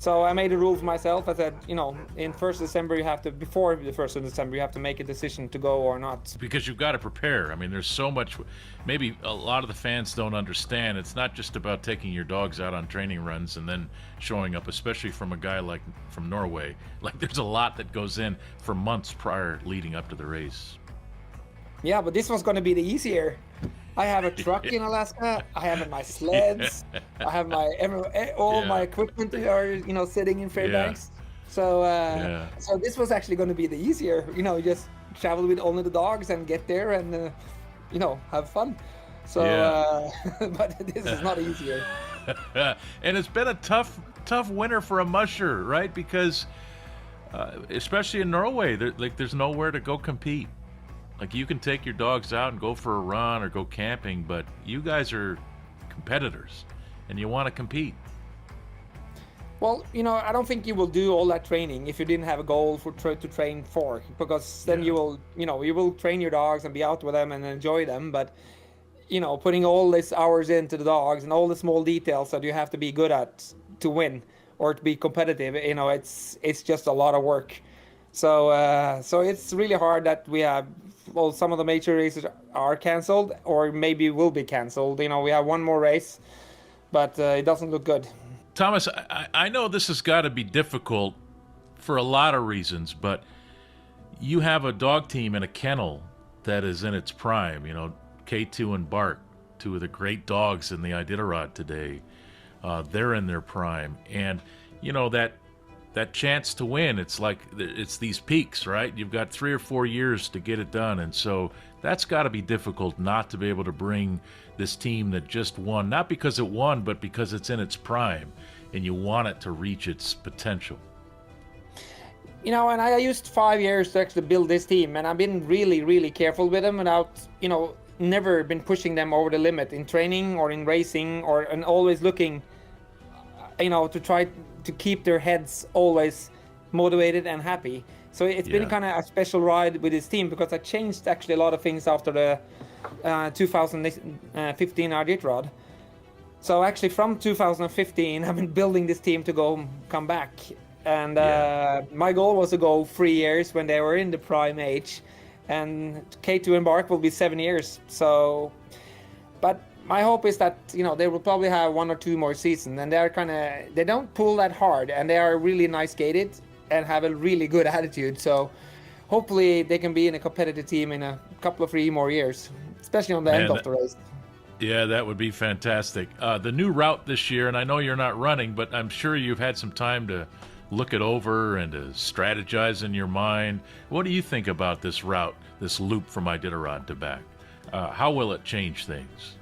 So I made a rule for myself. I said, you know, in 1st December you have to, before the 1st of December, you have to make a decision to go or not. Because you've got to prepare. I mean, there's so much, maybe a lot of the fans don't understand. It's not just about taking your dogs out on training runs and then showing up, especially from a guy like from Norway. Like, there's a lot that goes in for months prior leading up to the race. Yeah, but this was going to be the easier. I have a truck in Alaska. I have my sleds. I have all my equipment are, you know, sitting in Fairbanks. So so this was actually going to be the easier. You know, just travel with only the dogs and get there and you know, have fun. So but this is not easier. And it's been a tough winter for a musher, right? Because especially in Norway, there's nowhere to go compete. Like, you can take your dogs out and go for a run or go camping, but you guys are competitors and you want to compete. Well, I don't think you will do all that training if you didn't have a goal to train for, because then you will train your dogs and be out with them and enjoy them. But, putting all these hours into the dogs and all the small details that you have to be good at to win or to be competitive, it's just a lot of work. So it's really hard that we have, some of the major races are canceled or maybe will be canceled. We have one more race, but it doesn't look good. Thomas, I know this has got to be difficult for a lot of reasons, but you have a dog team and a kennel that is in its prime. K2 and Bark, two of the great dogs in the Iditarod today. They're in their prime. And, that chance to win, it's these peaks, right? You've got 3 or 4 years to get it done. And so that's got to be difficult not to be able to bring this team that just won, not because it won, but because it's in its prime and you want it to reach its potential. And I used 5 years to actually build this team, and I've been really, really careful with them without, never been pushing them over the limit in training or in racing and always looking, to try to keep their heads always motivated and happy. So it's been kind of a special ride with this team because I changed actually a lot of things after the 2015 Iditarod. So actually from 2015 I've been building this team to come back, and my goal was to go 3 years when they were in the prime age, and K2 and Bark will be 7 years. So, but my hope is that they will probably have 1 or 2 more seasons, and they don't pull that hard, and they are really nice gated and have a really good attitude. So hopefully they can be in a competitive team in a couple of 3 more years, especially on the end of the race. Yeah, that would be fantastic. The new route this year, and I know you're not running, but I'm sure you've had some time to look it over and to strategize in your mind. What do you think about this route, this loop from Iditarod to back? How will it change things?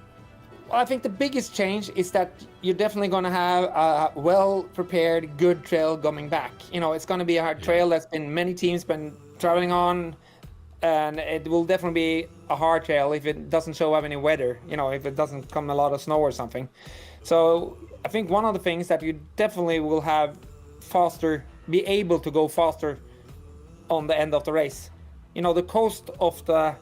Well, I think the biggest change is that you're definitely going to have a well-prepared, good trail coming back. It's going to be a trail that's been many teams been traveling on, and it will definitely be a hard trail if it doesn't show up any weather, if it doesn't come a lot of snow or something. So I think one of the things that you definitely will have be able to go faster on the end of the race. The coast of the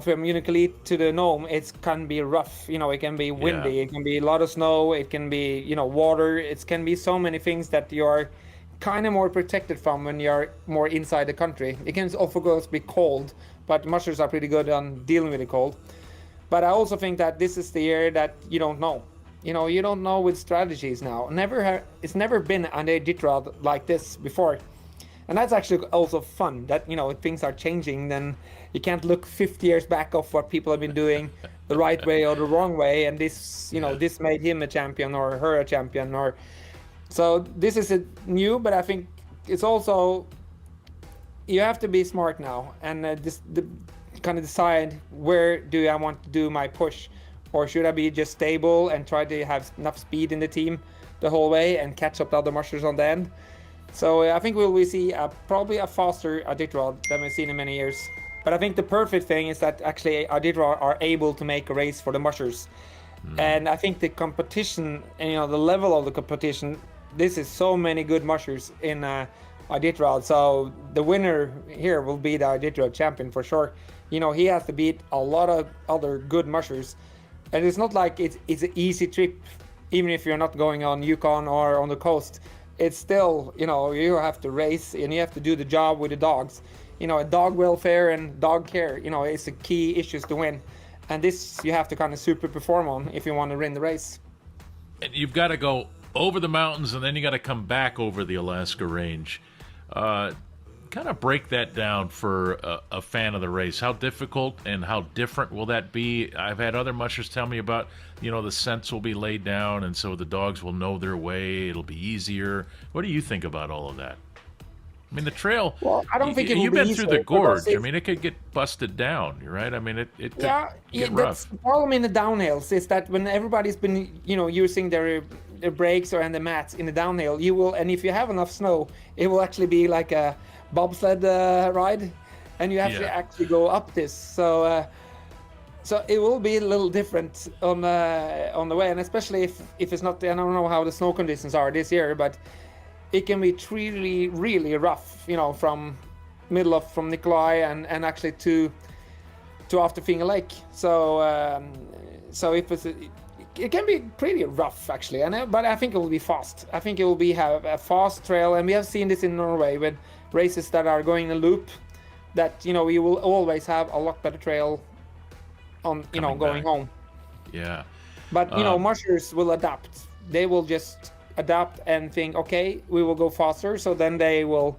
from Unicalete to the Nome, it can be rough. It can be windy. It can be a lot of snow. It can be, water. It can be so many things that you are kind of more protected from when you're more inside the country. It can also be cold, but mushers are pretty good on dealing with the cold. But I also think that this is the year that you don't know. You don't know with strategies now. It's never been an Iditarod like this before. And that's actually also fun that, if things are changing, then you can't look 50 years back of what people have been doing the right way or the wrong way. And this, this made him a champion or her a champion. So this is new, but I think it's also, you have to be smart now and kind of decide, where do I want to do my push? Or should I be just stable and try to have enough speed in the team the whole way and catch up the other mushers on the end? So I think we'll see probably a faster Iditarod than we've seen in many years. But I think the perfect thing is that actually Iditarod are able to make a race for the mushers. And I think the competition, and the level of the competition, this is so many good mushers in Iditarod. So the winner here will be the Iditarod champion for sure. He has to beat a lot of other good mushers. And it's not like it's an easy trip, even if you're not going on Yukon or on the coast. It's still, you have to race and you have to do the job with the dogs. Dog welfare and dog care, is the key issues to win. And this you have to kind of super perform on if you want to win the race. And you've got to go over the mountains and then you got to come back over the Alaska range. Kind of break that down for a fan of the race. How difficult and how different will that be? I've had other mushers tell me about, the scents will be laid down and so the dogs will know their way. It'll be easier. What do you think about all of that? I mean, the trail. Well, I don't think it will you've be been through the easier, gorge. because I mean, it could get busted down, right? I mean, it could Yeah, get that's rough. the problem in the downhills is that when everybody's been, using their brakes and the mats in the downhill, and if you have enough snow, it will actually be like a bobsled ride, and you have to actually go up this. So it will be a little different on the way, and especially if it's not. I don't know how the snow conditions are this year, but it can be really, really rough. From Nikolai and actually to after Finger Lake. So if it can be pretty rough actually, but I think it will be fast. I think it will have a fast trail, and we have seen this in Norway with races that are going in a loop. That you will always have a lot better trail on going home. Yeah. But mushers will adapt. They will just adapt and think, okay, we will go faster. So then they will,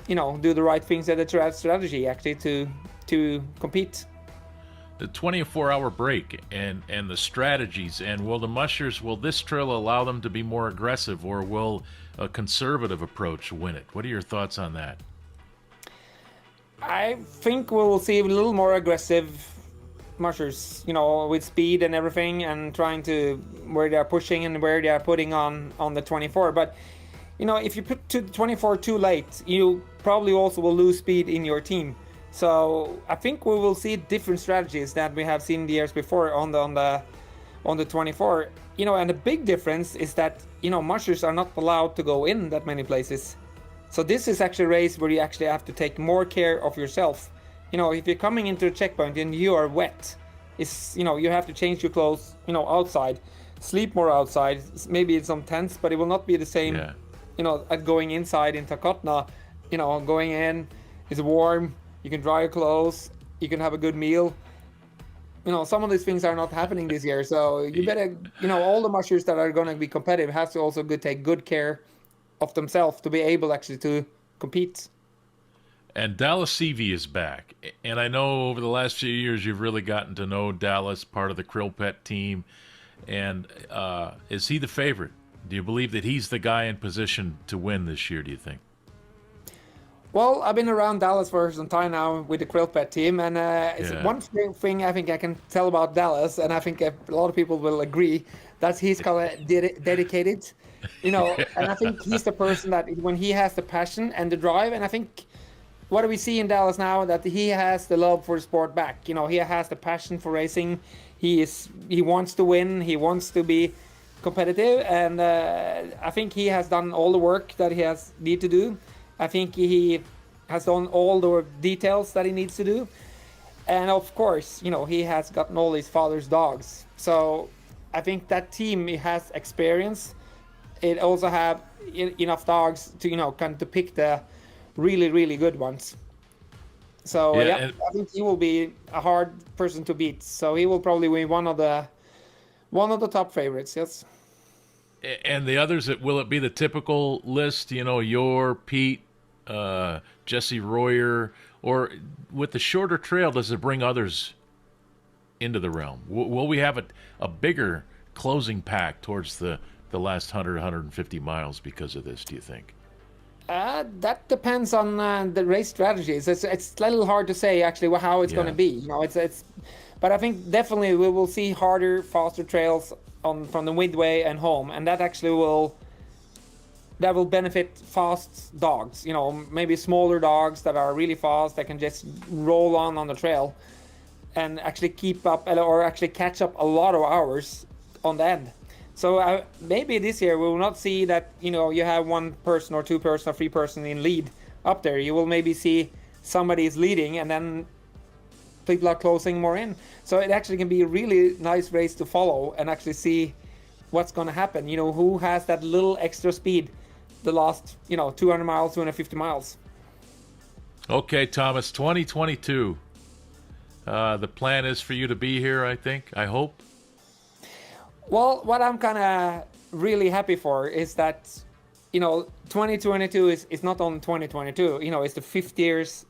do the right things at the strategy actually to compete. The 24-hour break and the strategies, and will this trail allow them to be more aggressive, or will a conservative approach win it? What are your thoughts on that? I think we will see a little more aggressive mushers, with speed and everything, and trying to where they are pushing and where they are putting on the 24. But if you put to the 24 too late, you probably also will lose speed in your team. So I think we will see different strategies that we have seen the years before on the 24. And the big difference is that mushers are not allowed to go in that many places. So this is actually a race where you actually have to take more care of yourself. If you're coming into a checkpoint and you are wet, you have to change your clothes, outside, sleep more outside, maybe in some tents, but it will not be the same, at going inside in Takotna. Going in, it's warm, you can dry your clothes, you can have a good meal. Some of these things are not happening this year, so you better, all the mushers that are going to be competitive have to also take good care of themselves to be able actually to compete. And Dallas Seavey is back. And I know over the last few years you've really gotten to know Dallas, part of the Krill Pet team. And is he the favorite? Do you believe that he's the guy in position to win this year, do you think? Well, I've been around Dallas for some time now with the Krill Pet team. And it's one thing I think I can tell about Dallas, and I think a lot of people will agree, that he's kind of dedicated. And I think he's the person that when he has the passion and the drive, and I think what do we see in Dallas now, that he has the love for the sport back. He has the passion for racing. He wants to win. He wants to be competitive, and I think he has done all the work that he need to do. I think he has done all the details that he needs to do, and of course, he has gotten all his father's dogs. So I think that team has experience. It also have enough dogs to kind of to pick the really, really good ones. So I think he will be a hard person to beat. So he will probably be one of the top favorites. Yes. And the others, will it be the typical list? Your Pete, Jessie Royer, or with the shorter trail, does it bring others into the realm? Will we have a bigger closing pack towards the last 100, 150 miles because of this, do you think? That depends on the race strategies. It's a little hard to say actually how it's going to be. But I think definitely we will see harder, faster trails from the midway and home, and that actually will benefit fast dogs. Maybe smaller dogs that are really fast that can just roll on the trail and actually keep up or actually catch up a lot of hours on the end. So maybe this year we will not see that, you have one person or two person or three person in lead up there. You will maybe see somebody is leading and then people are closing more in. So it actually can be a really nice race to follow and actually see what's going to happen. Who has that little extra speed the last, 200 miles, 250 miles. Okay, Thomas, 2022. The plan is for you to be here, I hope. Well, what I'm kind of really happy for is that, 2022 is not only 2022, it's the 50 years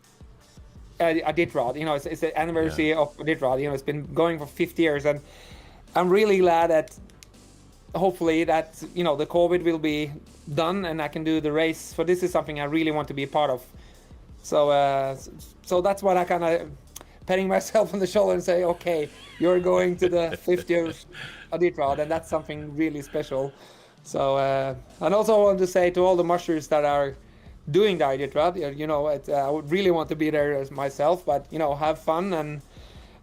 Iditarod, it's the anniversary of Iditarod, it's been going for 50 years, and I'm really glad that, hopefully that, the COVID will be done and I can do the race. So this is something I really want to be a part of. So so that's what I kind of patting myself on the shoulder and say, okay, you're going to the 50th Iditarod, and that's something really special. So and also I want to say to all the mushers that are doing the Iditarod, I would really want to be there as myself, but have fun and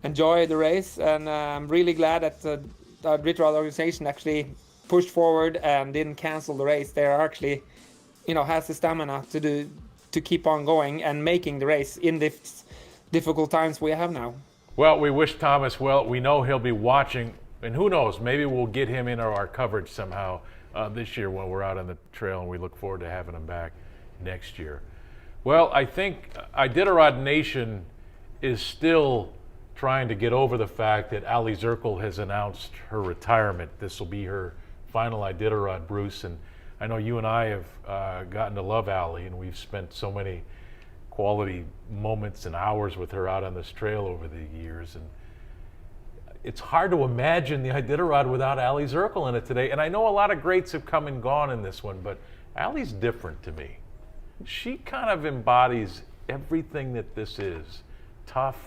enjoy the race. And I'm really glad that the Iditarod organization actually pushed forward and didn't cancel the race. They are actually, has the stamina to keep on going and making the race in this difficult times we have now. Well, we wish Thomas well. We know he'll be watching, and who knows, maybe we'll get him into our coverage somehow this year when we're out on the trail, and we look forward to having him back next year. Well, I think Iditarod Nation is still trying to get over the fact that Aliy Zirkle has announced her retirement. This will be her final Iditarod, Bruce, and I know you and I have gotten to love Aliy, and we've spent so many quality moments and hours with her out on this trail over the years, and it's hard to imagine the Iditarod without Aliy Zirkle in it today. And I know a lot of greats have come and gone in this one, but Ally's different to me. She kind of embodies everything that this is. Tough,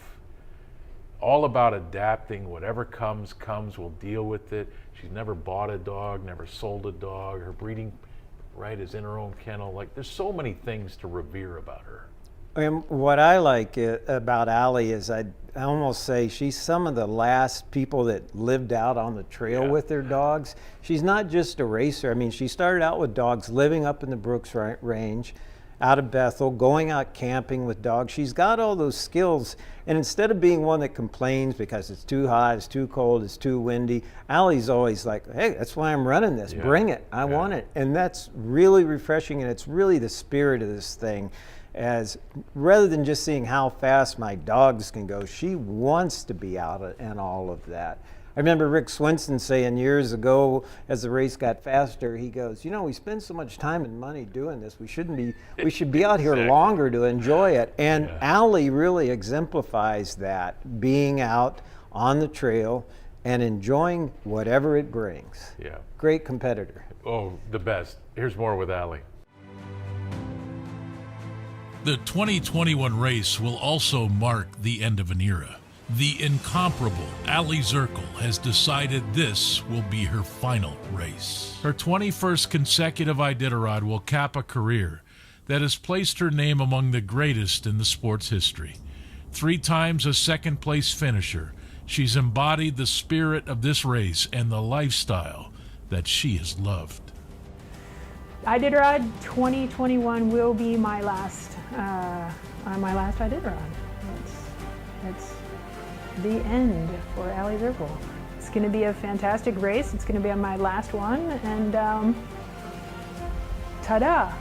all about adapting. Whatever comes, we'll deal with it. She's never bought a dog, never sold a dog. Her breeding right is in her own kennel. Like, there's so many things to revere about her. And what I like about Aliy is I almost say she's some of the last people that lived out on the trail with their dogs. She's not just a racer. I mean, she started out with dogs living up in the Brooks Range, out of Bethel, going out camping with dogs. She's got all those skills, and instead of being one that complains because it's too hot, it's too cold, it's too windy, Ally's always like, hey, that's why I'm running this. Bring it. I want it. And that's really refreshing, and it's really the spirit of this thing. As rather than just seeing how fast my dogs can go, she wants to be out and all of that. I remember Rick Swinson saying years ago, as the race got faster, he goes, we spend so much time and money doing this. We should be out here longer to enjoy it. And Aliy really exemplifies that, being out on the trail and enjoying whatever it brings. Yeah. Great competitor. Oh, the best. Here's more with Aliy. The 2021 race will also mark the end of an era. The incomparable Aliy Zirkle has decided this will be her final race. Her 21st consecutive Iditarod will cap a career that has placed her name among the greatest in the sport's history. 3 times a second-place finisher, she's embodied the spirit of this race and the lifestyle that she has loved. Iditarod 2021 will be my last Iditarod. It's the end for Aliy Zirkle. It's going to be a fantastic race. It's going to be my last one, and ta-da!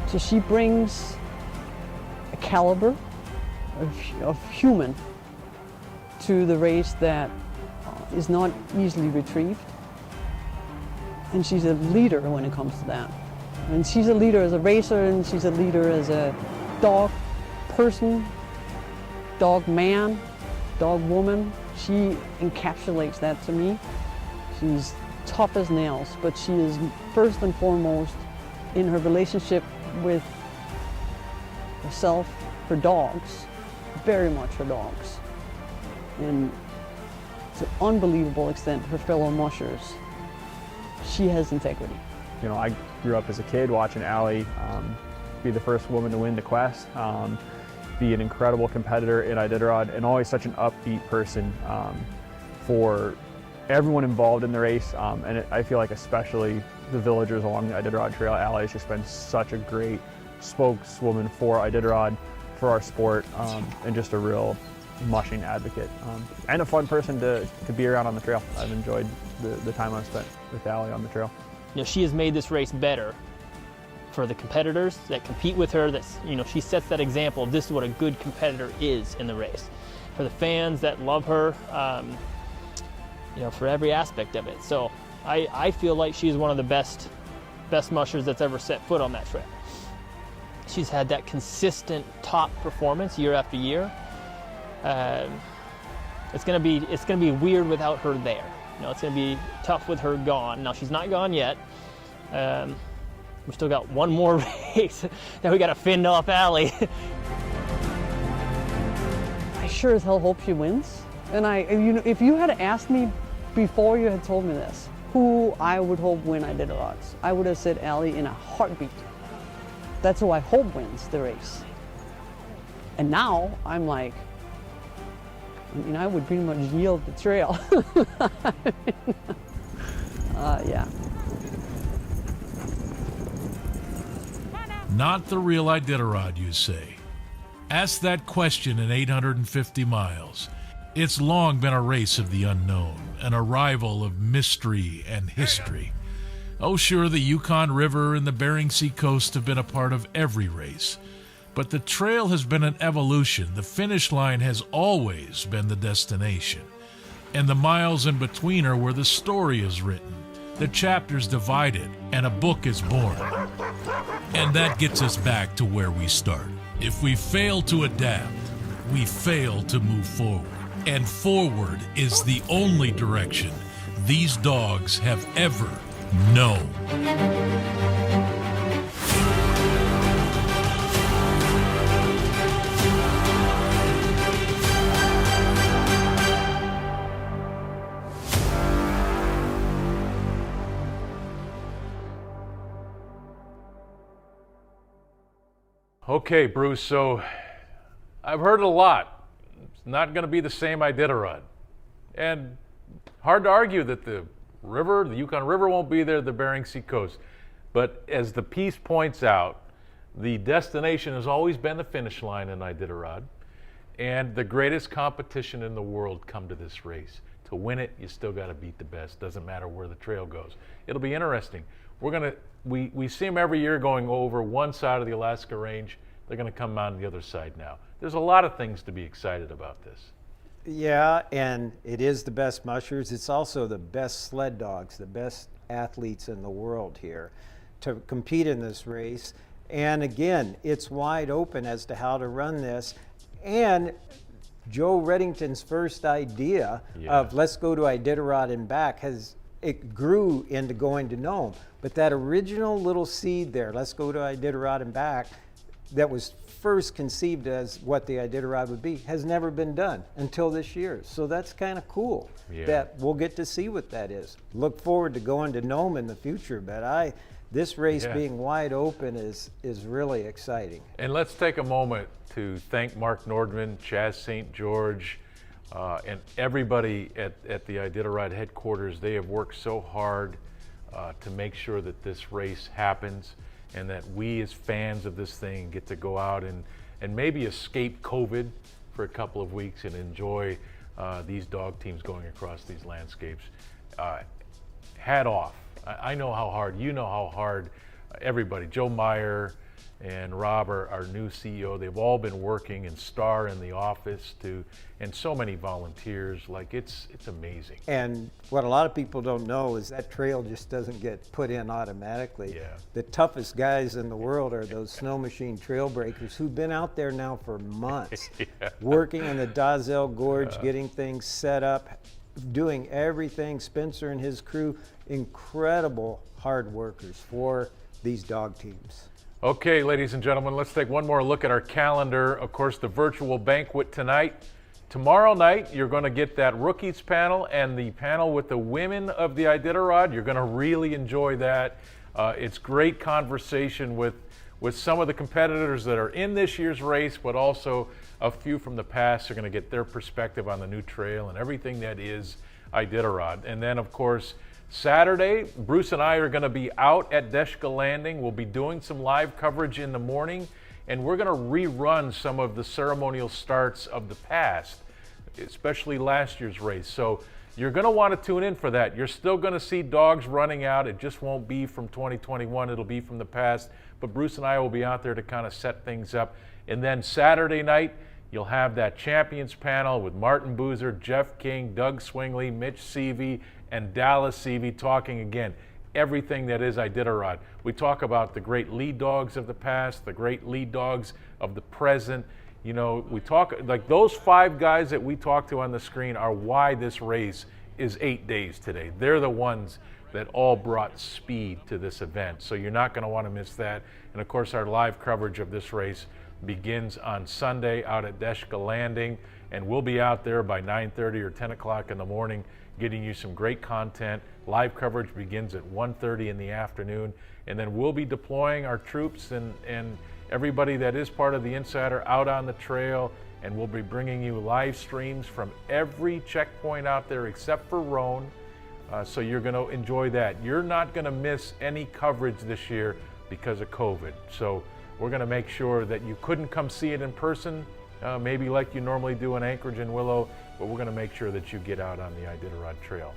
So she brings a caliber of human to the race that is not easily retrieved. And she's a leader when it comes to that. And she's a leader as a racer, and she's a leader as a dog person, dog man, dog woman. She encapsulates that to me. She's tough as nails, but she is first and foremost in her relationship with herself, her dogs, very much her dogs. And to an unbelievable extent, her fellow mushers. She has integrity. I grew up as a kid watching Aliy be the first woman to win the Quest, be an incredible competitor in Iditarod, and always such an upbeat person for everyone involved in the race. And I feel like especially the villagers along the Iditarod Trail, Aliy has just been such a great spokeswoman for Iditarod, for our sport, and just a real mushing advocate, and a fun person to be around on the trail. I've enjoyed the time I've spent with Aliy on the trail. She has made this race better for the competitors that compete with her. That's, she sets that example of this is what a good competitor is in the race. For the fans that love her, for every aspect of it. So I feel like she's one of the best best mushers that's ever set foot on that trail. She's had that consistent top performance year after year. It's gonna be weird without her there. You know, it's gonna be tough with her gone. Now she's not gone yet. We still got one more race that we gotta fend off Aliy. I sure as hell hope she wins. And if you had asked me before you had told me this, who I would hope win Iditarods, I would have said Aliy in a heartbeat. That's who I hope wins the race. And now I'm like, I would pretty much yield the trail. Yeah. Not the real Iditarod, you say? Ask that question in 850 miles. It's long been a race of the unknown, an arrival of mystery and history. Oh, sure, the Yukon River and the Bering Sea coast have been a part of every race. But the trail has been an evolution. The finish line has always been the destination. And the miles in between are where the story is written, the chapters divided, and a book is born. And that gets us back to where we start. If we fail to adapt, we fail to move forward. And forward is the only direction these dogs have ever known. Okay, Bruce, so I've heard it a lot. It's not going to be the same Iditarod. And hard to argue that the river, the Yukon River won't be there, the Bering Sea coast. But as the piece points out, the destination has always been the finish line in Iditarod. And the greatest competition in the world come to this race. To win it, you still got to beat the best. Doesn't matter where the trail goes. It'll be interesting. We see them every year going over one side of the Alaska Range. They're going to come on the other side now. There's a lot of things to be excited about this. Yeah, and it is the best mushers. It's also the best sled dogs, the best athletes in the world here to compete in this race. And again, it's wide open as to how to run this. And Joe Reddington's first idea of let's go to Iditarod and back it grew into going to Nome. But that original little seed there, let's go to Iditarod and back, that was first conceived as what the Iditarod would be, has never been done until this year. So that's kind of cool that we'll get to see what that is. Look forward to going to Nome in the future, but this race being wide open is really exciting. And let's take a moment to thank Mark Nordman, Chaz St. George, and everybody at the Iditarod headquarters. They have worked so hard to make sure that this race happens and that we as fans of this thing get to go out and maybe escape COVID for a couple of weeks and enjoy these dog teams going across these landscapes. Hat off. I know how hard, you know how hard everybody, Joe Meyer and Rob, our new CEO, they've all been working, and Star in the office and so many volunteers. Like it's amazing. And what a lot of people don't know is that trail just doesn't get put in automatically. Yeah. The toughest guys in the world are those snow machine trail breakers who've been out there now for months, working in the Dazelle Gorge, getting things set up, doing everything. Spencer and his crew, incredible hard workers for these dog teams. Okay, ladies and gentlemen, let's take one more look at our calendar. Of course, the virtual banquet tonight. Tomorrow night, you're going to get that rookies panel and the panel with the women of the Iditarod. You're going to really enjoy that. It's great conversation with some of the competitors that are in this year's race, but also a few from the past are going to get their perspective on the new trail and everything that is Iditarod. And then, of course, Saturday, Bruce and I are going to be out at Deshka Landing. We'll be doing some live coverage in the morning, and we're going to rerun some of the ceremonial starts of the past, especially last year's race. So you're going to want to tune in for that. You're still going to see dogs running out. It just won't be from 2021. It'll be from the past. But Bruce and I will be out there to kind of set things up. And then Saturday night, you'll have that champions panel with Martin Boozer, Jeff King, Doug Swingley, Mitch Seavey, and Dallas Seavey talking again. everything that is Iditarod. We talk about the great lead dogs of the past, the great lead dogs of the present. You know, we talk, like those 5 guys that we talk to on the screen are why this race is 8 days today. They're the ones that all brought speed to this event. So you're not going to want to miss that. And of course, our live coverage of this race begins on Sunday out at Deshka Landing, and we'll be out there by 9:30 or 10 o'clock in the morning getting you some great content. Live coverage begins at 1:30 in the afternoon, and then we'll be deploying our troops and everybody that is part of the Insider out on the trail, and we'll be bringing you live streams from every checkpoint out there except for Roan. So you're going to enjoy that. You're not going to miss any coverage this year because of COVID. So we're going to make sure that you couldn't come see it in person, maybe like you normally do in Anchorage and Willow, but we're going to make sure that you get out on the Iditarod Trail.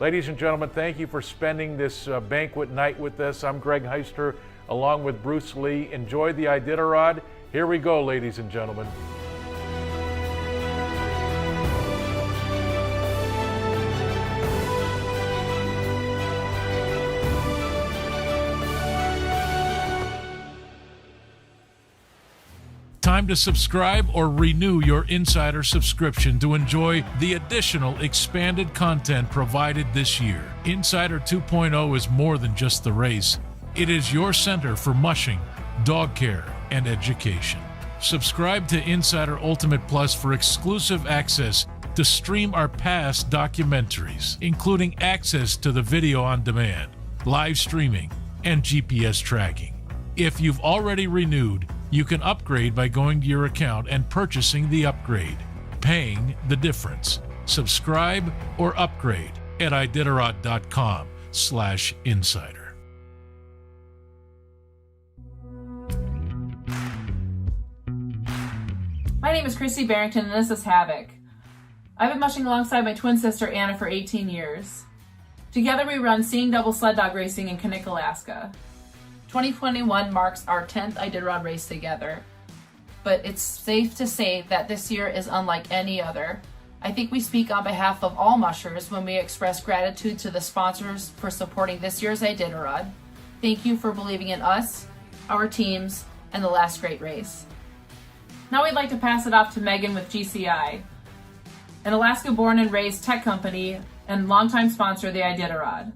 Ladies and gentlemen, thank you for spending this banquet night with us. I'm Greg Heister, along with Bruce Lee. Enjoy the Iditarod. Here we go, ladies and gentlemen. Time to subscribe or renew your Insider subscription to enjoy the additional expanded content provided this year. Insider 2.0 is more than just the race. It is your center for mushing, dog care, and education. Subscribe to Insider Ultimate Plus for exclusive access to stream our past documentaries, including access to the video on demand, live streaming, and GPS tracking. If you've already renewed, you can upgrade by going to your account and purchasing the upgrade, paying the difference. Subscribe or upgrade at iditarod.com/insider. My name is Christy Barrington, and this is Havoc. I've been mushing alongside my twin sister Anna for 18 years. Together we run Seeing Double Sled Dog Racing in Kananowitz, Alaska. 2021 marks our 10th Iditarod race together, but it's safe to say that this year is unlike any other. I think we speak on behalf of all mushers when we express gratitude to the sponsors for supporting this year's Iditarod. Thank you for believing in us, our teams, and the last great race. Now we'd like to pass it off to Megan with GCI, an Alaska-born and raised tech company and longtime sponsor of the Iditarod.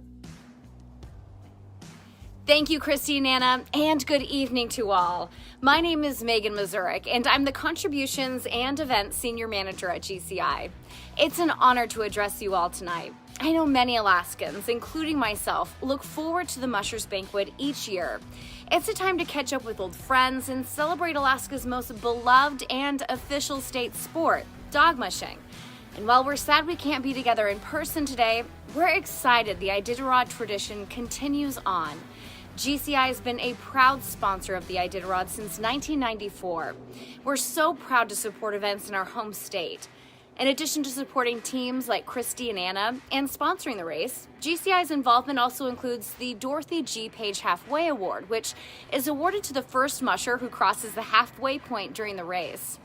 Thank you, Christy and Anna, and good evening to all. My name is Megan Mazurek, and I'm the Contributions and Events Senior Manager at GCI. It's an honor to address you all tonight. I know many Alaskans, including myself, look forward to the Mushers Banquet each year. It's a time to catch up with old friends and celebrate Alaska's most beloved and official state sport, dog mushing. And while we're sad we can't be together in person today, we're excited the Iditarod tradition continues on. GCI has been a proud sponsor of the Iditarod since 1994. We're so proud to support events in our home state. In addition to supporting teams like Christy and Anna and sponsoring the race, GCI's involvement also includes the Dorothy G. Page Halfway Award, which is awarded to the first musher who crosses the halfway point during the race.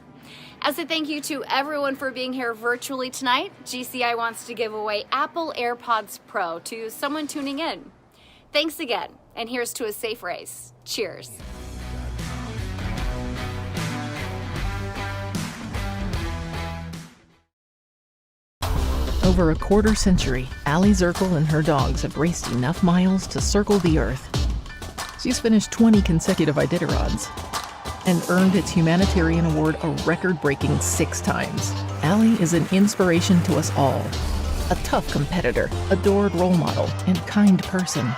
As a thank you to everyone for being here virtually tonight, GCI wants to give away Apple AirPods Pro to someone tuning in. Thanks again, and here's to a safe race. Cheers. Over a quarter century, Aliy Zirkle and her dogs have raced enough miles to circle the earth. She's finished 20 consecutive Iditarods and earned its humanitarian award a record-breaking 6 times. Aliy is an inspiration to us all. A tough competitor, adored role model, and kind person.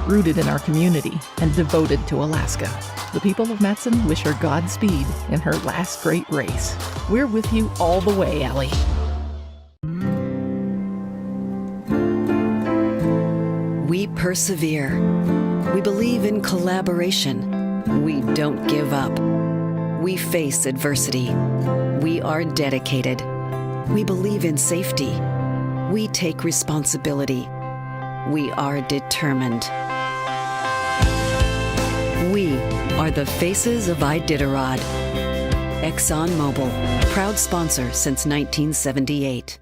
Rooted in our community and devoted to Alaska. The people of Matson wish her Godspeed in her last great race. We're with you all the way, Aliy. We persevere. We believe in collaboration. We don't give up. We face adversity. We are dedicated. We believe in safety. We take responsibility. We are determined. We are the faces of Iditarod. ExxonMobil, proud sponsor since 1978.